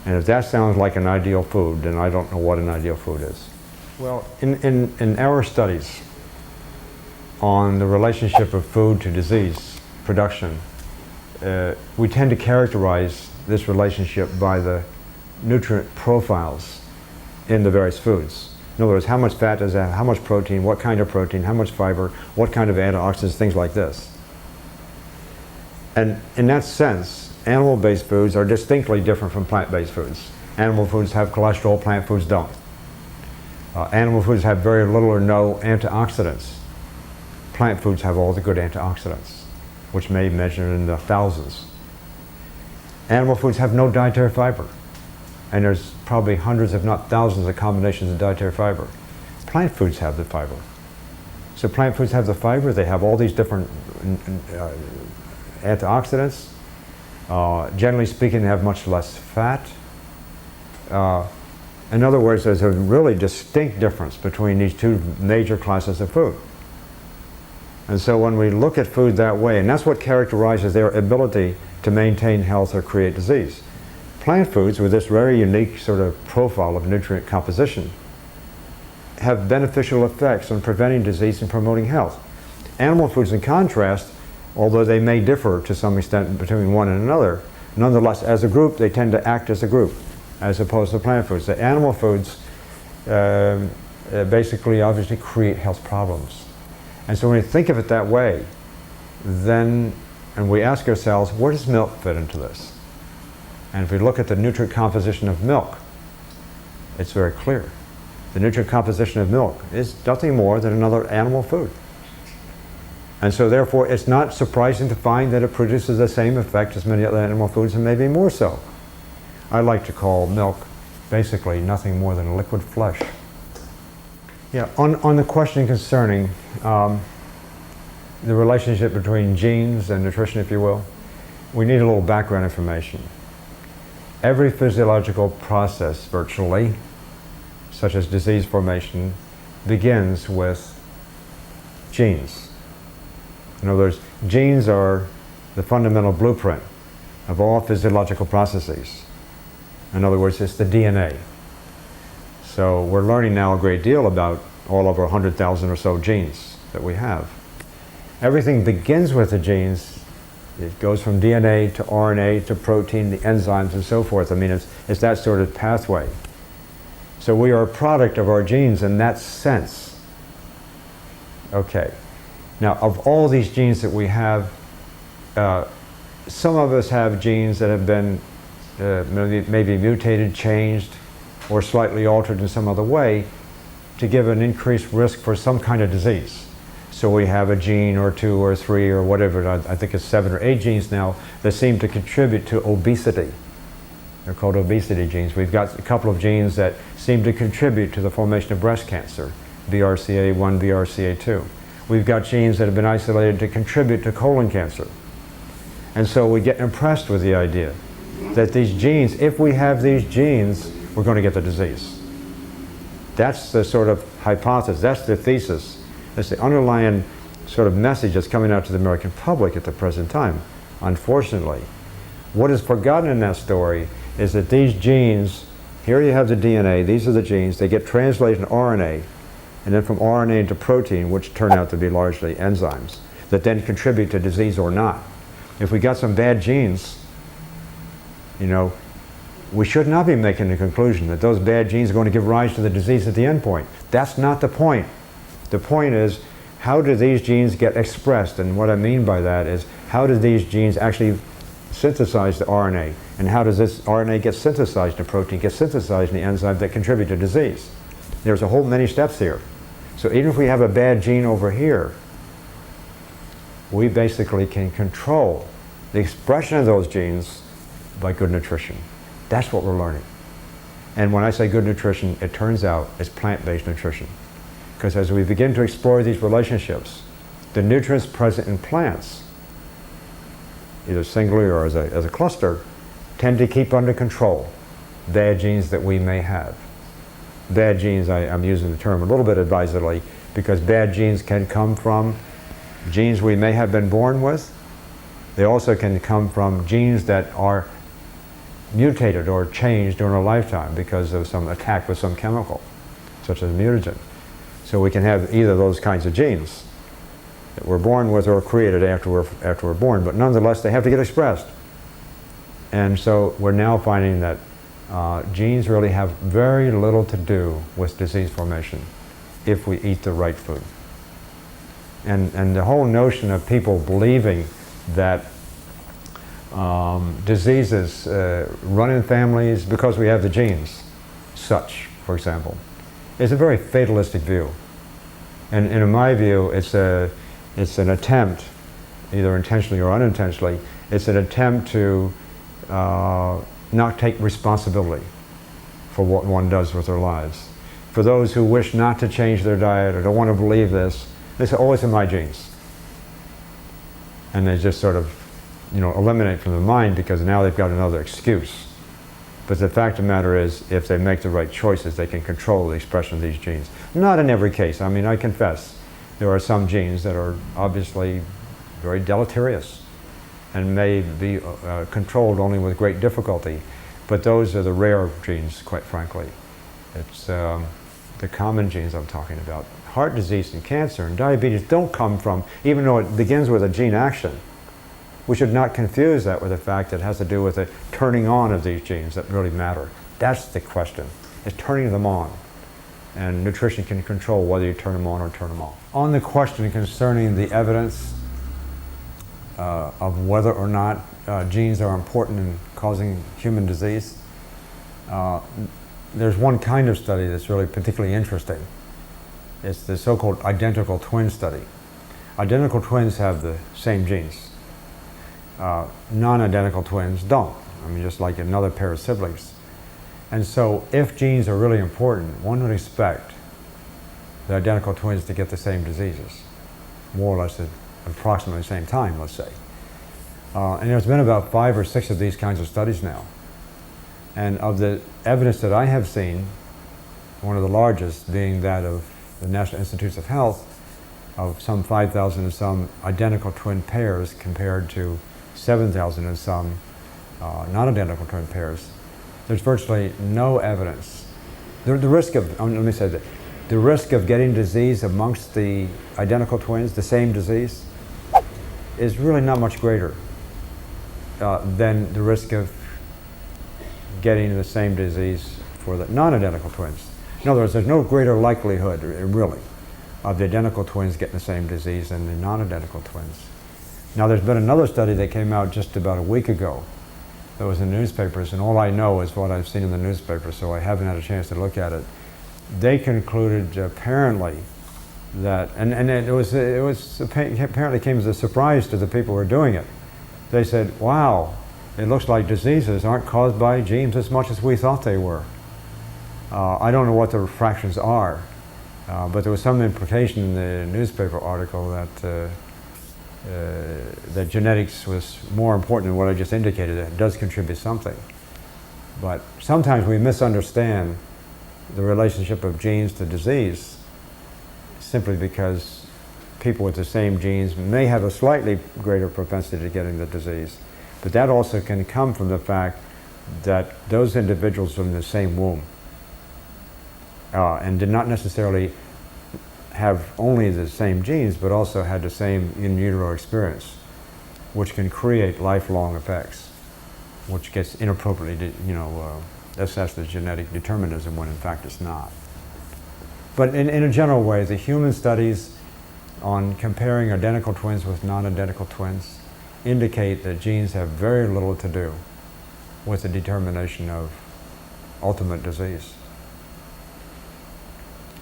And if that sounds like an ideal food, then I don't know what an ideal food is. Well, in our studies on the relationship of food to disease production, we tend to characterize this relationship by the nutrient profiles in the various foods. In other words, how much fat does it have, how much protein, what kind of protein, how much fiber, what kind of antioxidants, things like this. And in that sense, animal-based foods are distinctly different from plant-based foods. Animal foods have cholesterol, plant foods don't. Animal foods have very little or no antioxidants. Plant foods have all the good antioxidants, which may measure in the thousands. Animal foods have no dietary fiber, and there's probably hundreds, if not thousands, of combinations of dietary fiber. Plant foods have the fiber. So plant foods have the fiber, they have all these different antioxidants. Generally speaking, they have much less fat. In other words, there's a really distinct difference between these two major classes of food. And so when we look at food that way, and that's what characterizes their ability to maintain health or create disease. Plant foods, with this very unique sort of profile of nutrient composition, have beneficial effects on preventing disease and promoting health. Animal foods, in contrast, although they may differ to some extent between one and another, nonetheless, as a group, they tend to act as a group, as opposed to plant foods. The animal foods basically, obviously, create health problems. And so when we think of it that way, then, and we ask ourselves, where does milk fit into this? And if we look at the nutrient composition of milk, it's very clear. The nutrient composition of milk is nothing more than another animal food. And so therefore, it's not surprising to find that it produces the same effect as many other animal foods, and maybe more so. I like to call milk basically nothing more than liquid flesh. Yeah, on the question concerning the relationship between genes and nutrition, if you will, we need a little background information. Every physiological process, virtually, such as disease formation, begins with genes. In other words, genes are the fundamental blueprint of all physiological processes. In other words, it's the DNA. So we're learning now a great deal about all of our 100,000 or so genes that we have. Everything begins with the genes. It goes from DNA to RNA to protein, the enzymes and so forth. I mean, it's that sort of pathway. So we are a product of our genes in that sense. Okay. Now, of all these genes that we have, some of us have genes that have been maybe mutated, changed, or slightly altered in some other way to give an increased risk for some kind of disease. So we have a gene or two or three or whatever, I think it's 7 or 8 genes now, that seem to contribute to obesity. They're called obesity genes. We've got a couple of genes that seem to contribute to the formation of breast cancer, BRCA1, BRCA2. We've got genes that have been isolated to contribute to colon cancer. And so we get impressed with the idea that these genes, if we have these genes, we're going to get the disease. That's the sort of hypothesis, that's the thesis, that's the underlying sort of message that's coming out to the American public at the present time, unfortunately. What is forgotten in that story is that these genes, here you have the DNA, these are the genes, they get translated into RNA, and then from RNA into protein, which turn out to be largely enzymes, that then contribute to disease or not. If we got some bad genes, you know, we should not be making the conclusion that those bad genes are going to give rise to the disease at the end point. That's not the point. The point is, how do these genes get expressed? And what I mean by that is, how do these genes actually synthesize the RNA? And how does this RNA get synthesized in protein, get synthesized in the enzymes that contribute to disease? There's a whole many steps here. So even if we have a bad gene over here, we basically can control the expression of those genes by good nutrition. That's what we're learning. And when I say good nutrition, it turns out it's plant-based nutrition. Because as we begin to explore these relationships, the nutrients present in plants, either singly or as a cluster, tend to keep under control bad genes that we may have. Bad genes, I'm using the term a little bit advisedly, because bad genes can come from genes we may have been born with. They also can come from genes that are mutated or changed during our lifetime because of some attack with some chemical, such as a mutagen. So we can have either those kinds of genes that we're born with or created after we're born, but nonetheless they have to get expressed. And so we're now finding that genes really have very little to do with disease formation if we eat the right food. And the whole notion of people believing that diseases run in families because we have the genes, such, for example, is a very fatalistic view. And in my view, it's an attempt, either intentionally or unintentionally, it's an attempt to not take responsibility for what one does with their lives. For those who wish not to change their diet or don't want to believe this, they say, oh, it's in my genes. And they just sort of, you know, eliminate from the mind because now they've got another excuse. But the fact of the matter is, if they make the right choices, they can control the expression of these genes. Not in every case. I mean, I confess, There are some genes that are obviously very deleterious and may be controlled only with great difficulty. But those are the rare genes, quite frankly. It's the common genes I'm talking about. Heart disease and cancer and diabetes don't come from, even though it begins with a gene action, we should not confuse that with the fact that it has to do with the turning on of these genes that really matter. That's the question, is turning them on. And nutrition can control whether you turn them on or turn them off. On the question concerning the evidence of whether or not genes are important in causing human disease, there's one kind of study that's really particularly interesting. It's the so-called identical twin study. Identical twins have the same genes. Non-identical twins don't. I mean, just like another pair of siblings. And so if genes are really important, one would expect the identical twins to get the same diseases, more or less at approximately the same time, let's say. And there's been about 5 or 6 of these kinds of studies now. And of the evidence that I have seen, one of the largest being that of the National Institutes of Health, of some 5,000 and some identical twin pairs compared to 7,000 and some non-identical twin pairs. There's virtually no evidence. The risk of, let me say that, the risk of getting disease amongst the identical twins, the same disease, is really not much greater than the risk of getting the same disease for the non-identical twins. In other words, there's no greater likelihood, really, of the identical twins getting the same disease than the non-identical twins. Now, there's been another study that came out just about a week ago that was in the newspapers, and all I know is what I've seen in the newspaper, so I haven't had a chance to look at it. They concluded apparently that, and it apparently came as a surprise to the people who were doing it. They said, wow, it looks like diseases aren't caused by genes as much as we thought they were. I don't know what the fractions are, but there was some implication in the newspaper article that that genetics was more important than what I just indicated. It does contribute something. But sometimes we misunderstand the relationship of genes to disease simply because people with the same genes may have a slightly greater propensity to getting the disease. But that also can come from the fact that those individuals are in the same womb and did not necessarily have only the same genes, but also had the same in utero experience, which can create lifelong effects, which gets inappropriately, assessed as genetic determinism when in fact it's not. But in a general way, the human studies on comparing identical twins with non-identical twins indicate that genes have very little to do with the determination of ultimate disease.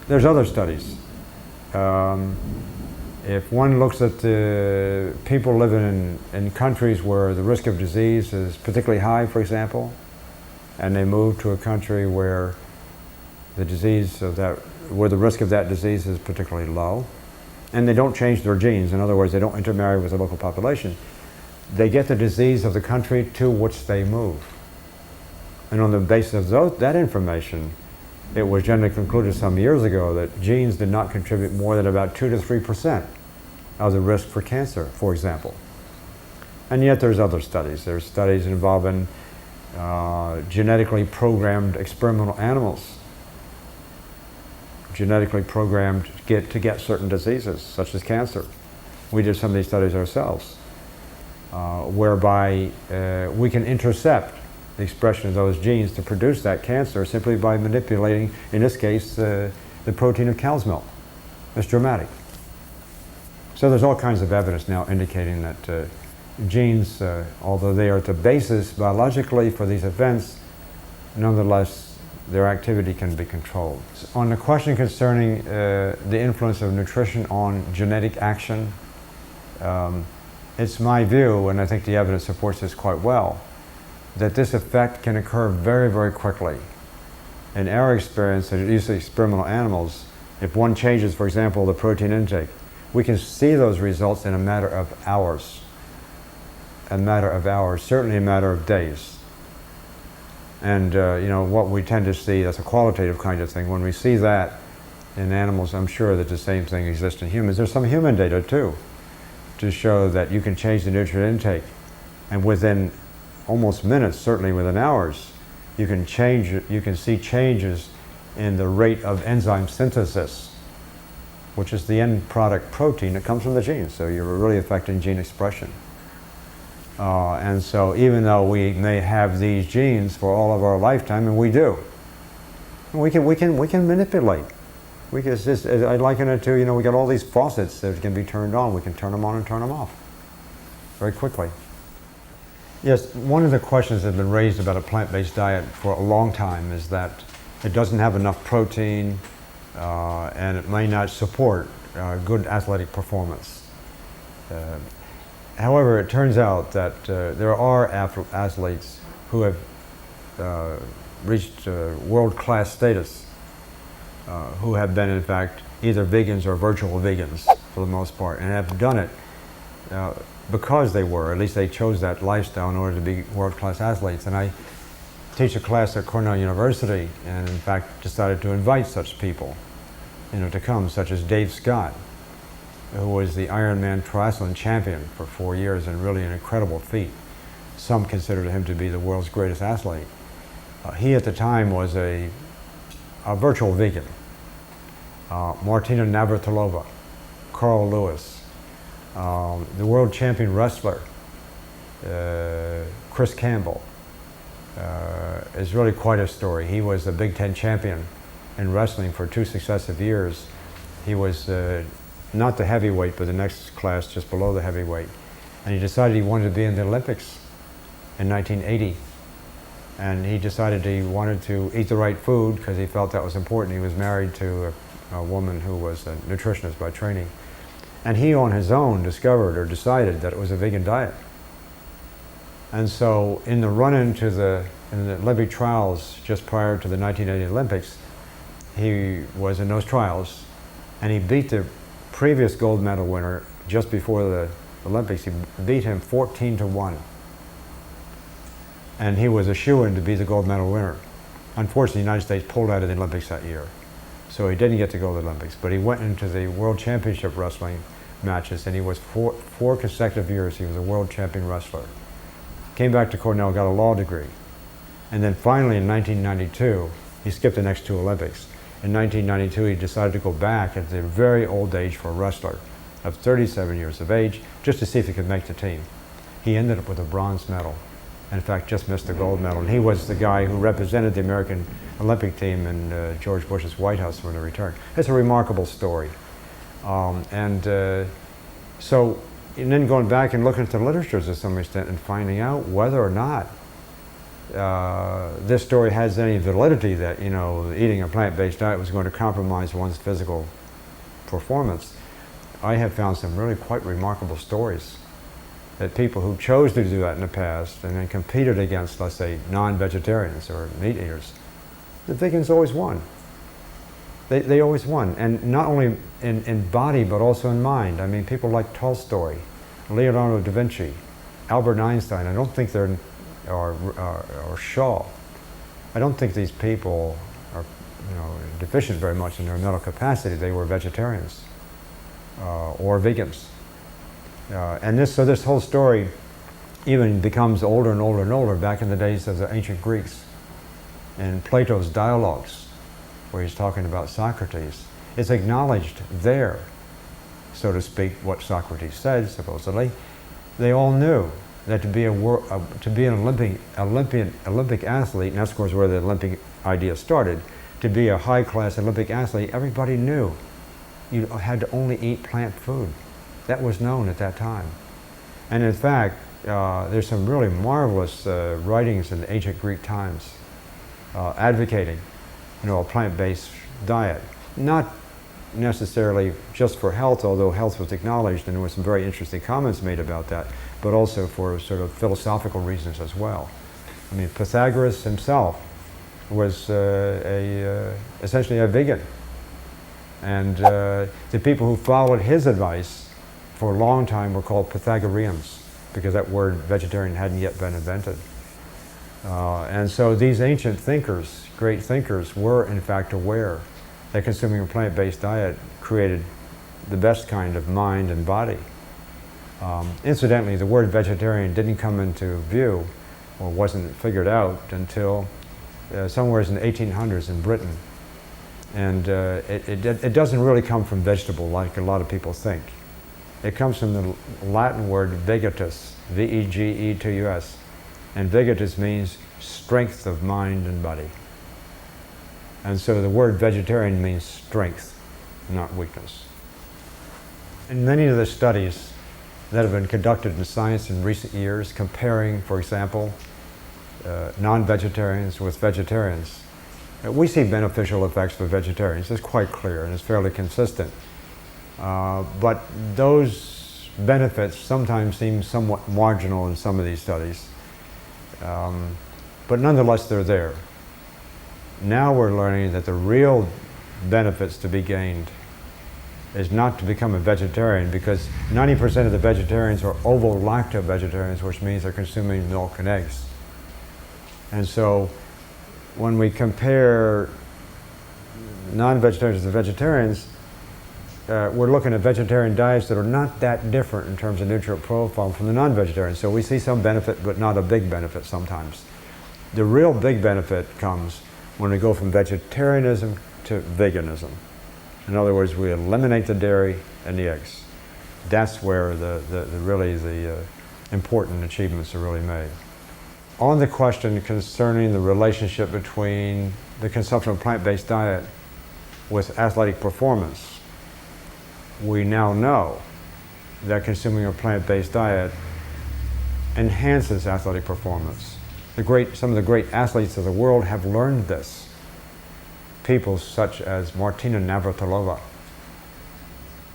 There's other studies. If one looks at the people living in countries where the risk of disease is particularly high, for example, and they move to a country where the risk of that disease is particularly low, and they don't change their genes, in other words, they don't intermarry with the local population, they get the disease of the country to which they move. And on the basis of that information, it was generally concluded some years ago that genes did not contribute more than about 2 to 3% of the risk for cancer, for example. And yet there's other studies. There's studies involving genetically programmed experimental animals, genetically programmed to get certain diseases, such as cancer. We did some of these studies ourselves, whereby we can intercept the expression of those genes to produce that cancer simply by manipulating, in this case, the protein of cow's milk. It's dramatic. So there's all kinds of evidence now indicating that genes, although they are the basis biologically for these events, nonetheless their activity can be controlled. On the question concerning the influence of nutrition on genetic action, it's my view, and I think the evidence supports this quite well, that this effect can occur very, very quickly. In our experience, and usually experimental animals, if one changes, for example, the protein intake, we can see those results in a matter of hours. Certainly a matter of days. And what we tend to see, that's a qualitative kind of thing, when we see that, in animals. I'm sure that the same thing exists in humans. There's some human data too to show that you can change the nutrient intake, and within almost minutes, certainly within hours, you can see changes in the rate of enzyme synthesis, which is the end product protein that comes from the genes. So you're really affecting gene expression. And so even though we may have these genes for all of our lifetime, and we do, we can manipulate. I liken it to, we got all these faucets that can be turned on. We can turn them on and turn them off very quickly. Yes, one of the questions that have been raised about a plant-based diet for a long time is that it doesn't have enough protein and it may not support good athletic performance. However, it turns out that there are athletes who have reached world-class status, who have been, in fact, either vegans or virtual vegans for the most part, and have done it because they were, at least they chose that lifestyle in order to be world-class athletes. And I teach a class at Cornell University, and in fact decided to invite such people, to come, such as Dave Scott, who was the Ironman triathlon champion for 4 years, and really an incredible feat. Some considered him to be the world's greatest athlete. He at the time was a virtual vegan. Martina Navratilova, Carl Lewis, the world champion wrestler, Colin Campbell, is really quite a story. He was the Big Ten champion in wrestling for 2 successive years. He was not the heavyweight, but the next class just below the heavyweight. And he decided he wanted to be in the Olympics in 1980. And he decided he wanted to eat the right food because he felt that was important. He was married to a woman who was a nutritionist by training. And he on his own discovered or decided that it was a vegan diet. And so in the run-in to the Olympic trials just prior to the 1980 Olympics, he was in those trials and he beat the previous gold medal winner just before the Olympics. He beat him 14-1. And he was a shoo-in to be the gold medal winner. Unfortunately, the United States pulled out of the Olympics that year. So he didn't get to go to the Olympics, but he went into the World Championship wrestling matches, and he was four consecutive years, he was a world champion wrestler. Came back to Cornell, got a law degree. And then finally in 1992, he skipped the next 2 Olympics. In 1992, he decided to go back at the very old age for a wrestler of 37 years of age, just to see if he could make the team. He ended up with a bronze medal. In fact, just missed the gold medal. And he was the guy who represented the American Olympic team in George Bush's White House when they returned. It's a remarkable story. And then going back and looking at the literature to some extent and finding out whether or not this story has any validity that, eating a plant-based diet was going to compromise one's physical performance. I have found some really quite remarkable stories that people who chose to do that in the past and then competed against, let's say, non-vegetarians or meat eaters, the vegans always won. They always won, and not only in body but also in mind. I mean, people like Tolstoy, Leonardo da Vinci, Albert Einstein. I don't think they're, or Shaw. I don't think these people are, deficient very much in their mental capacity. They were vegetarians or vegans. And this whole story even becomes older and older and older back in the days of the ancient Greeks. In Plato's dialogues, where he's talking about Socrates, it's acknowledged there, so to speak, what Socrates said, supposedly. They all knew that to be an Olympic athlete, and that's of course where the Olympic idea started, to be a high-class Olympic athlete, everybody knew you had to only eat plant food. That was known at that time. And in fact, there's some really marvelous writings in the ancient Greek times advocating, a plant-based diet. Not necessarily just for health, although health was acknowledged, and there were some very interesting comments made about that, but also for sort of philosophical reasons as well. I mean, Pythagoras himself was essentially a vegan. And the people who followed his advice for a long time were called Pythagoreans, because that word vegetarian hadn't yet been invented. And so these ancient thinkers, great thinkers, were in fact aware that consuming a plant-based diet created the best kind of mind and body. Incidentally, the word vegetarian didn't come into view or wasn't figured out until somewhere in the 1800s in Britain. And it doesn't really come from vegetable like a lot of people think. It comes from the Latin word vegetus, V-E-G-E-T-U-S. And vegetus means strength of mind and body. And so the word vegetarian means strength, not weakness. In many of the studies that have been conducted in science in recent years, comparing, for example, non-vegetarians with vegetarians, we see beneficial effects for vegetarians. It's quite clear and it's fairly consistent. But those benefits sometimes seem somewhat marginal in some of these studies. But nonetheless, they're there. Now we're learning that the real benefits to be gained is not to become a vegetarian, because 90% of the vegetarians are ovo-lacto vegetarians, which means they're consuming milk and eggs. And so when we compare non-vegetarians to vegetarians, we're looking at vegetarian diets that are not that different in terms of nutrient profile from the non-vegetarians. So we see some benefit, but not a big benefit sometimes. The real big benefit comes when we go from vegetarianism to veganism. In other words, we eliminate the dairy and the eggs. That's where the important achievements are really made. On the question concerning the relationship between the consumption of a plant-based diet with athletic performance, we now know that consuming a plant-based diet enhances athletic performance. Some of the great athletes of the world have learned this. People such as Martina Navratilova,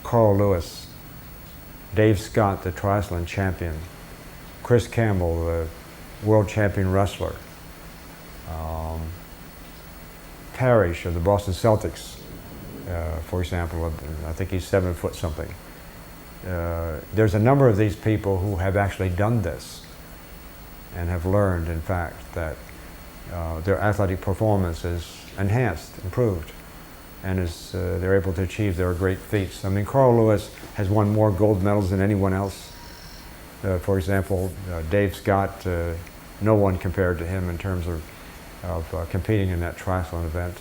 Carl Lewis, Dave Scott, the triathlon champion, Chris Campbell, the world champion wrestler, Parrish of the Boston Celtics, for example, I think he's 7 foot something. There's a number of these people who have actually done this and have learned, in fact, that their athletic performance is enhanced, improved, and they're able to achieve their great feats. I mean, Carl Lewis has won more gold medals than anyone else. For example, Dave Scott, no one compared to him in terms of competing in that triathlon event.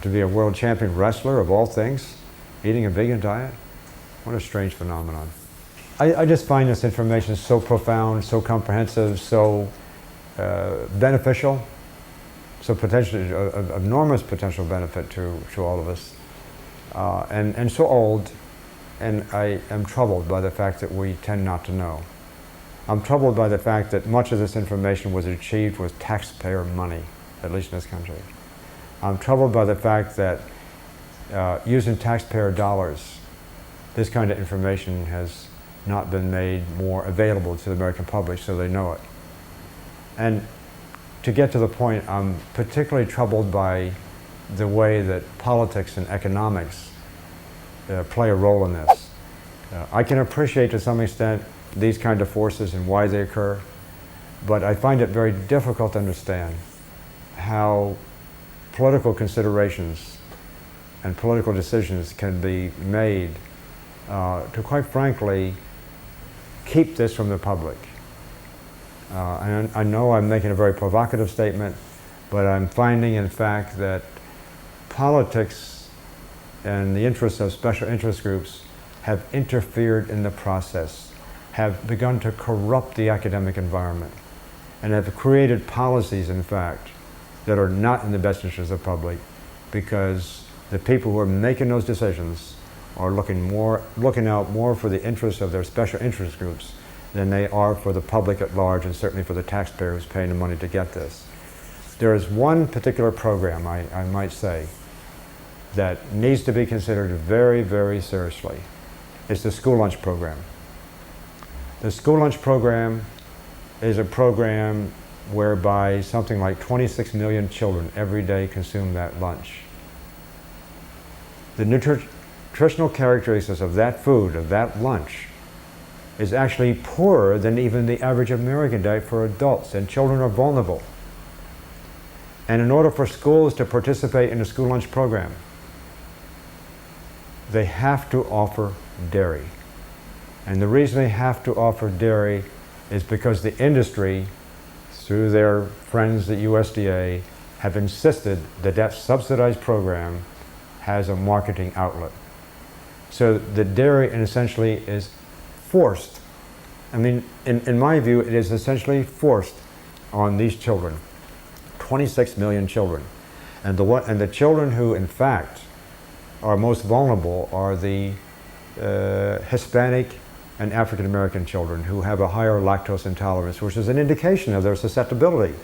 To be a world champion wrestler, of all things, eating a vegan diet, what a strange phenomenon. I just find this information so profound, so comprehensive, so beneficial, so potentially enormous potential benefit to all of us, and so old, and I am troubled by the fact that we tend not to know. I'm troubled by the fact that much of this information was achieved with taxpayer money, at least in this country. I'm troubled by the fact that using taxpayer dollars, this kind of information has not been made more available to the American public so they know it. And to get to the point, I'm particularly troubled by the way that politics and economics play a role in this. I can appreciate to some extent these kind of forces and why they occur, but I find it very difficult to understand how political considerations and political decisions can be made to, quite frankly, keep this from the public. And I know I'm making a very provocative statement, but I'm finding, in fact, that politics and the interests of special interest groups have interfered in the process, have begun to corrupt the academic environment, and have created policies, in fact, that are not in the best interest of the public, because the people who are making those decisions are looking out more for the interests of their special interest groups than they are for the public at large, and certainly for the taxpayer who's paying the money to get this. There is one particular program, I might say, that needs to be considered very, very seriously. It's the school lunch program. The school lunch program is a program whereby something like 26 million children every day consume that lunch. The nutritional characteristics of that food, of that lunch, is actually poorer than even the average American diet for adults, and children are vulnerable. And in order for schools to participate in the school lunch program, they have to offer dairy. And the reason they have to offer dairy is because the industry, through their friends at USDA, have insisted that that subsidized program has a marketing outlet. So the dairy essentially is forced. I mean, in my view, it is essentially forced on these children, 26 million children. And the children who, in fact, are most vulnerable are the Hispanic and African American children who have a higher lactose intolerance, which is an indication of their susceptibility.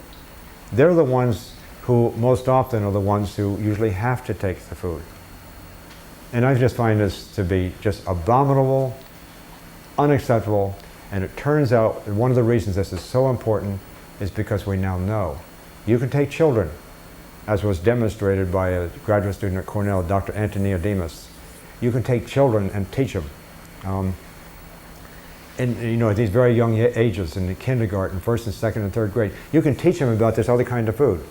They're the ones who most often are the ones who usually have to take the food. And I just find this to be just abominable, unacceptable, and it turns out that one of the reasons this is so important is because we now know. You can take children, as was demonstrated by a graduate student at Cornell, Dr. Antonia Demas. You can take children and teach them. At these very young ages, in the kindergarten, first and second and third grade, you can teach them about this other kind of food.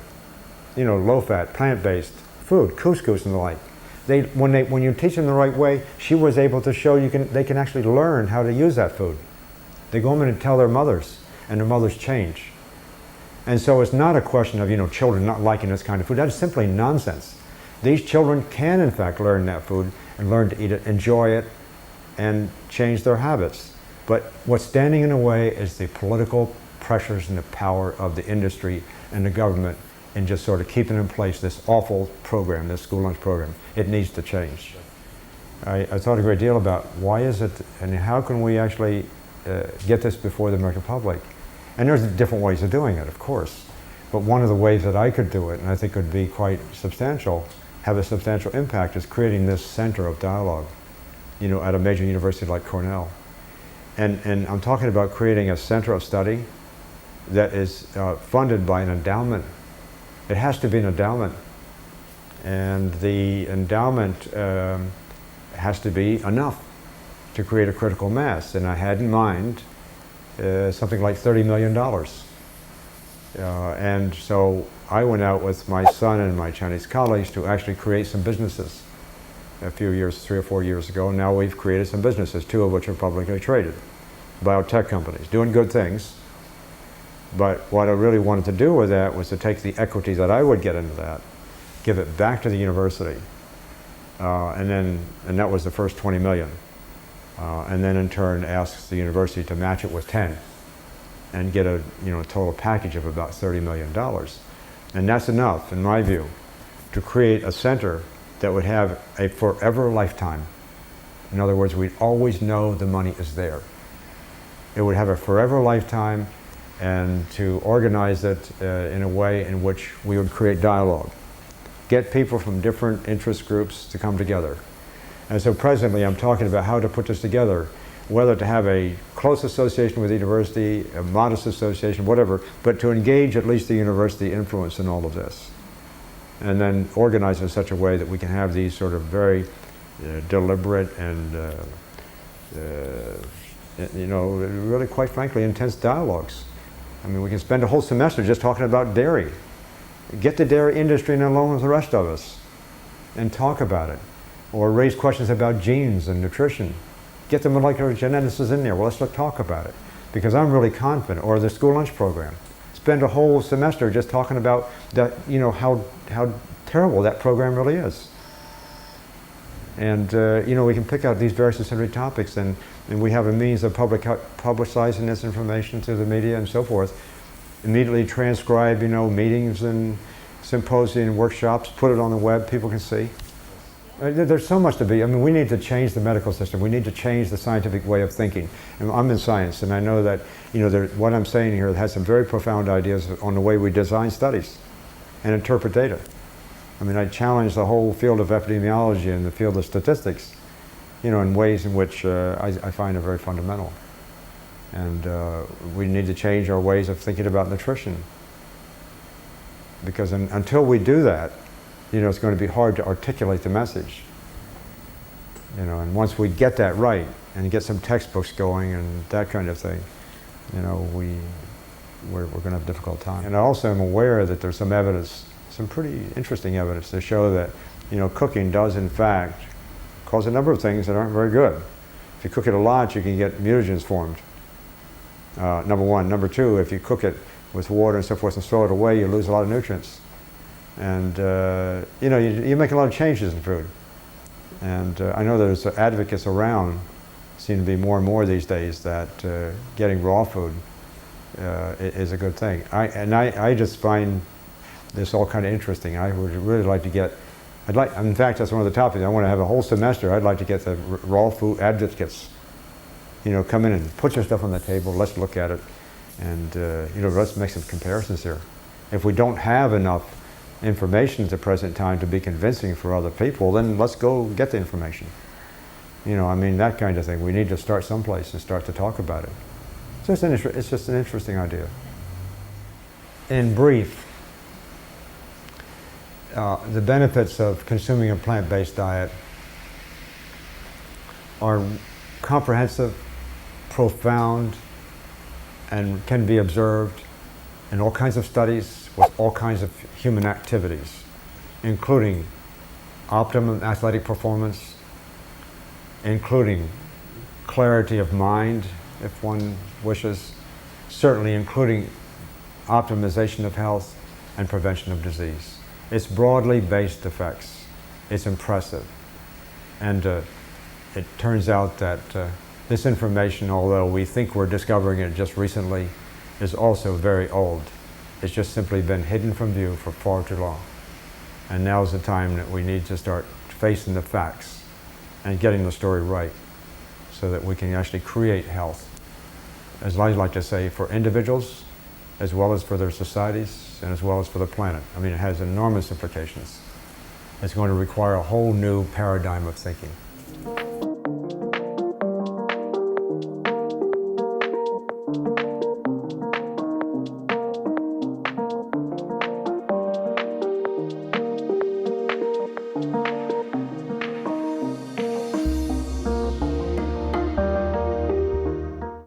Low-fat, plant-based food, couscous and the like. When you teach them the right way, she was able to show they can actually learn how to use that food. They go home and tell their mothers, and their mothers change. And so it's not a question of children not liking this kind of food. That is simply nonsense. These children can in fact learn that food and learn to eat it, enjoy it, and change their habits. But what's standing in the way is the political pressures and the power of the industry and the government in just sort of keeping in place this awful program, this school lunch program. It needs to change. I thought a great deal about why is it and how can we actually get this before the American public. And there's different ways of doing it, of course. But one of the ways that I could do it, and I think would be quite substantial, have a substantial impact, is creating this center of dialogue, at a major university like Cornell. And I'm talking about creating a center of study that is funded by an endowment. It has to be an endowment. And the endowment has to be enough to create a critical mass. And I had in mind something like $30 million. And so I went out with my son and my Chinese colleagues to actually create some businesses a few years, 3 or 4 years ago. Now we've created some businesses, 2 of which are publicly traded, biotech companies, doing good things. But what I really wanted to do with that was to take the equity that I would get into that, give it back to the university, and that was the first 20 million. And then in turn ask the university to match it with 10 and get a total package of about $30 million. And that's enough, in my view, to create a center that would have a forever lifetime. In other words, we'd always know the money is there. It would have a forever lifetime, and to organize it in a way in which we would create dialogue. Get people from different interest groups to come together. And so presently I'm talking about how to put this together, whether to have a close association with the university, a modest association, whatever, but to engage at least the university influence in all of this. And then organize in such a way that we can have these sort of very deliberate and really, quite frankly, intense dialogues. I mean, we can spend a whole semester just talking about dairy. Get the dairy industry in along with the rest of us and talk about it. Or raise questions about genes and nutrition. Get the molecular geneticists in there. Well, let's talk about it. Because I'm really confident. Or the school lunch program. Spend a whole semester just talking about that, how terrible that program really is. And we can pick out these various and sundry topics, and we have a means of publicizing this information through the media and so forth. Immediately transcribe, meetings and symposia and workshops, put it on the web, people can see. There's so much to be. I mean, we need to change the medical system. We need to change the scientific way of thinking. And I'm in science, and I know that what I'm saying here has some very profound ideas on the way we design studies and interpret data. I mean, I challenge the whole field of epidemiology and the field of statistics, in ways in which I find are very fundamental. And we need to change our ways of thinking about nutrition. Because until we do that, it's going to be hard to articulate the message. And once we get that right and get some textbooks going and that kind of thing, we're going to have a difficult time. And I also am aware that there's some evidence some pretty interesting evidence to show that, cooking does in fact cause a number of things that aren't very good. If you cook it a lot, you can get mutagens formed. Number one. Number two, if you cook it with water and so forth and throw it away, you lose a lot of nutrients. And you make a lot of changes in food. And I know there's advocates around, seem to be more and more these days, that getting raw food is a good thing. I just find this all kind of interesting. I would really like to get, in fact, that's one of the topics. I want to have a whole semester. I'd like to get the raw food advocates, come in and put your stuff on the table. Let's look at it, and let's make some comparisons here. If we don't have enough information at the present time to be convincing for other people, then let's go get the information. That kind of thing. We need to start someplace and start to talk about it. So it's just an interesting idea. In brief, the benefits of consuming a plant-based diet are comprehensive, profound, and can be observed in all kinds of studies with all kinds of human activities, including optimum athletic performance, including clarity of mind, if one wishes, certainly including optimization of health and prevention of disease. It's broadly based effects. It's impressive. And it turns out that this information, although we think we're discovering it just recently, is also very old. It's just simply been hidden from view for far too long. And now's the time that we need to start facing the facts and getting the story right so that we can actually create health, as I like to say, for individuals, as well as for their societies, and as well as for the planet. It has enormous implications. It's going to require a whole new paradigm of thinking.